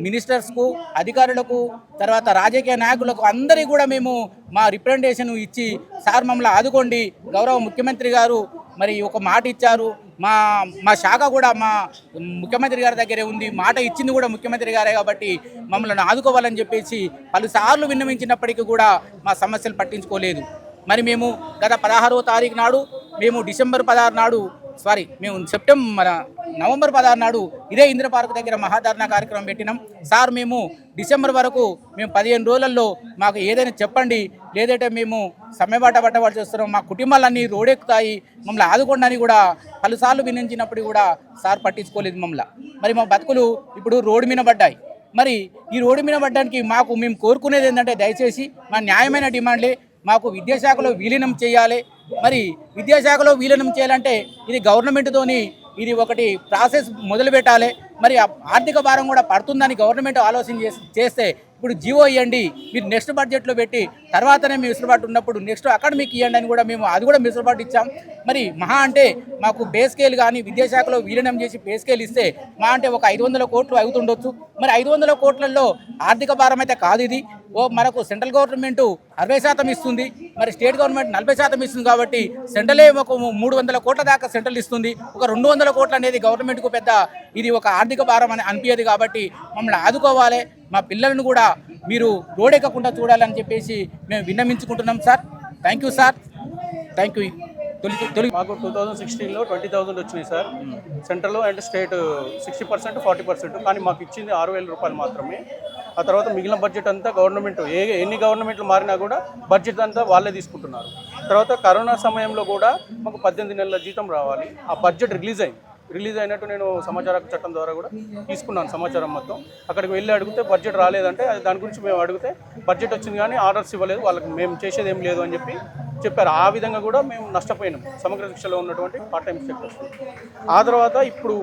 మినిస్టర్స్కు, అధికారులకు, తర్వాత రాజకీయ నాయకులకు అందరికీ కూడా మేము మా రిప్రజెంటేషన్ ఇచ్చి సార్ మమ్మల్ని ఆదుకోండి, గౌరవ ముఖ్యమంత్రి గారు మరి ఒక మాట ఇచ్చారు, మా శాఖ కూడా మా ముఖ్యమంత్రి గారి దగ్గరే ఉంది, మాట ఇచ్చింది కూడా ముఖ్యమంత్రి గారే కాబట్టి మమ్మల్ని ఆదుకోవాలని చెప్పేసి పలుసార్లు విన్నవించినప్పటికీ కూడా మా సమస్యలు పట్టించుకోలేదు. మరి మేము గత 16వ తారీఖు నాడు మేము డిసెంబర్ 16 నాడు మేము నవంబర్ 16 నాడు ఇదే ఇందిరా పార్క్ దగ్గర మహాధర్నా కార్యక్రమం పెట్టినాం. సార్ మేము డిసెంబర్ వరకు మేము 15 రోజులలో మాకు ఏదైనా చెప్పండి, లేదంటే మేము సమ్మెబాట పట్టవలసి వస్తున్నాం, మా కుటుంబాలన్నీ రోడెక్కుతాయి, మమ్మల్ని ఆదుకోండి అని కూడా పలుసార్లు వినించినప్పుడు కూడా సార్ పట్టించుకోలేదు మమ్మల్ని. మరి మా బతుకులు ఇప్పుడు రోడ్డు మీద పడ్డాయి. మరి ఈ రోడ్డు మీద పడ్డానికి మేము కోరుకునేది ఏంటంటే దయచేసి మా న్యాయమైన డిమాండ్లే, మాకు విద్యాశాఖలో విలీనం చేయాలి. మరి విద్యాశాఖలో విలీనం చేయాలంటే ఇది గవర్నమెంట్తోని ఇది ఒకటి ప్రాసెస్ మొదలు పెట్టాలి. మరి ఆర్థిక భారం కూడా పడుతుందని గవర్నమెంట్ ఆలోచన చేస్తే ఇప్పుడు జీవో ఇవ్వండి, మీరు నెక్స్ట్ బడ్జెట్లో పెట్టి తర్వాతనే మీ వెసులుబాటు ఉన్నప్పుడు నెక్స్ట్ అకాడమిక్ ఇవ్వండి అని కూడా మేము అది కూడా వెసులుబాటు ఇచ్చాం. మరి మహా అంటే మాకు పే స్కేల్ కానీ విద్యాశాఖలో విలీనం చేసి పే స్కేల్ ఇస్తే మహా అంటే ఒక 500 కోట్లు అవుతుండొచ్చు. మరి 500 కోట్లలో ఆర్థిక భారం అయితే కాదు ఇది. మనకు సెంట్రల్ గవర్నమెంట్ 60% ఇస్తుంది, మరి స్టేట్ గవర్నమెంట్ 40% ఇస్తుంది. కాబట్టి సెంట్రలే ఒక 300 కోట్ల దాకా సెంట్రల్ ఇస్తుంది, ఒక 200 కోట్లు అనేది గవర్నమెంట్కు పెద్ద ఇది ఒక ఆర్థిక భారం అని అనిపించదు. కాబట్టి మమ్మల్ని ఆదుకోవాలి, మా పిల్లలను కూడా మీరు రోడెక్కకుండా చూడాలని చెప్పేసి మేము విన్నవించుకుంటున్నాం sir. Thank you sir, thank you. మాకు 2016లో 20,000 వచ్చినాయి సార్. Central and state 60%, 40%. కానీ మాకు ఇచ్చింది 6,000 రూపాయలు మాత్రమే. ఆ తర్వాత మిగిలిన బడ్జెట్ అంతా గవర్నమెంట్ ఎన్ని గవర్నమెంట్లు మారినా కూడా బడ్జెట్ అంతా వాళ్ళే తీసుకుంటున్నారు. తర్వాత కరోనా సమయంలో కూడా మాకు 18 నెలల జీతం రావాలి. ఆ బడ్జెట్ రిలీజ్ అయినట్టు నేను సమాచార హక్కు చట్టం ద్వారా కూడా తీసుకున్నాను సమాచారం మొత్తం. అక్కడికి వెళ్ళి అడిగితే బడ్జెట్ రాలేదంటే దాని గురించి మేము అడిగితే బడ్జెట్ వచ్చింది కానీ ఆర్డర్స్ ఇవ్వలేదు, వాళ్ళకి మేము చేసేది ఏం లేదు అని చెప్పారు. ఆ విధంగా కూడా మేము నష్టపోయినాం సమగ్ర శిక్షలో ఉన్నటువంటి పార్ట్ టైం సెక్టర్స్. ఆ తర్వాత ఇప్పుడు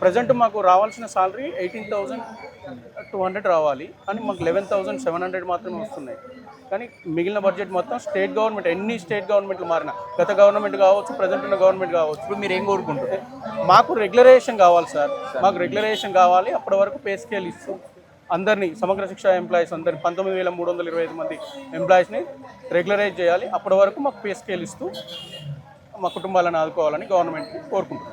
ప్రజెంట్ మాకు రావాల్సిన సాలరీ 18,200 రావాలి కానీ మాకు 11,700 మాత్రమే వస్తున్నాయి. కానీ మిగిలిన బడ్జెట్ మొత్తం స్టేట్ గవర్నమెంట్, ఎన్ని స్టేట్ గవర్నమెంట్లు మారినా, గత గవర్నమెంట్ కావచ్చు, ప్రజెంట్ ఉన్న గవర్నమెంట్ కావచ్చు, ఇప్పుడు మీరు ఏం కోరుకుంటారు? మాకు రెగ్యులరేషన్ కావాలి సార్. మాకు రెగ్యులరేషన్ కావాలి. అప్పటి వరకు పే స్కేల్ ఇస్తూ అందరినీ సమగ్ర శిక్ష ఎంప్లాయీస్ అందరినీ 19,325 మంది ఎంప్లాయీస్ని రెగ్యులరైజ్ చేయాలి. అప్పటి వరకు మాకు పే స్కేల్ ఇస్తూ మా కుటుంబాలను ఆదుకోవాలని గవర్నమెంట్ని కోరుకుంటున్నాం.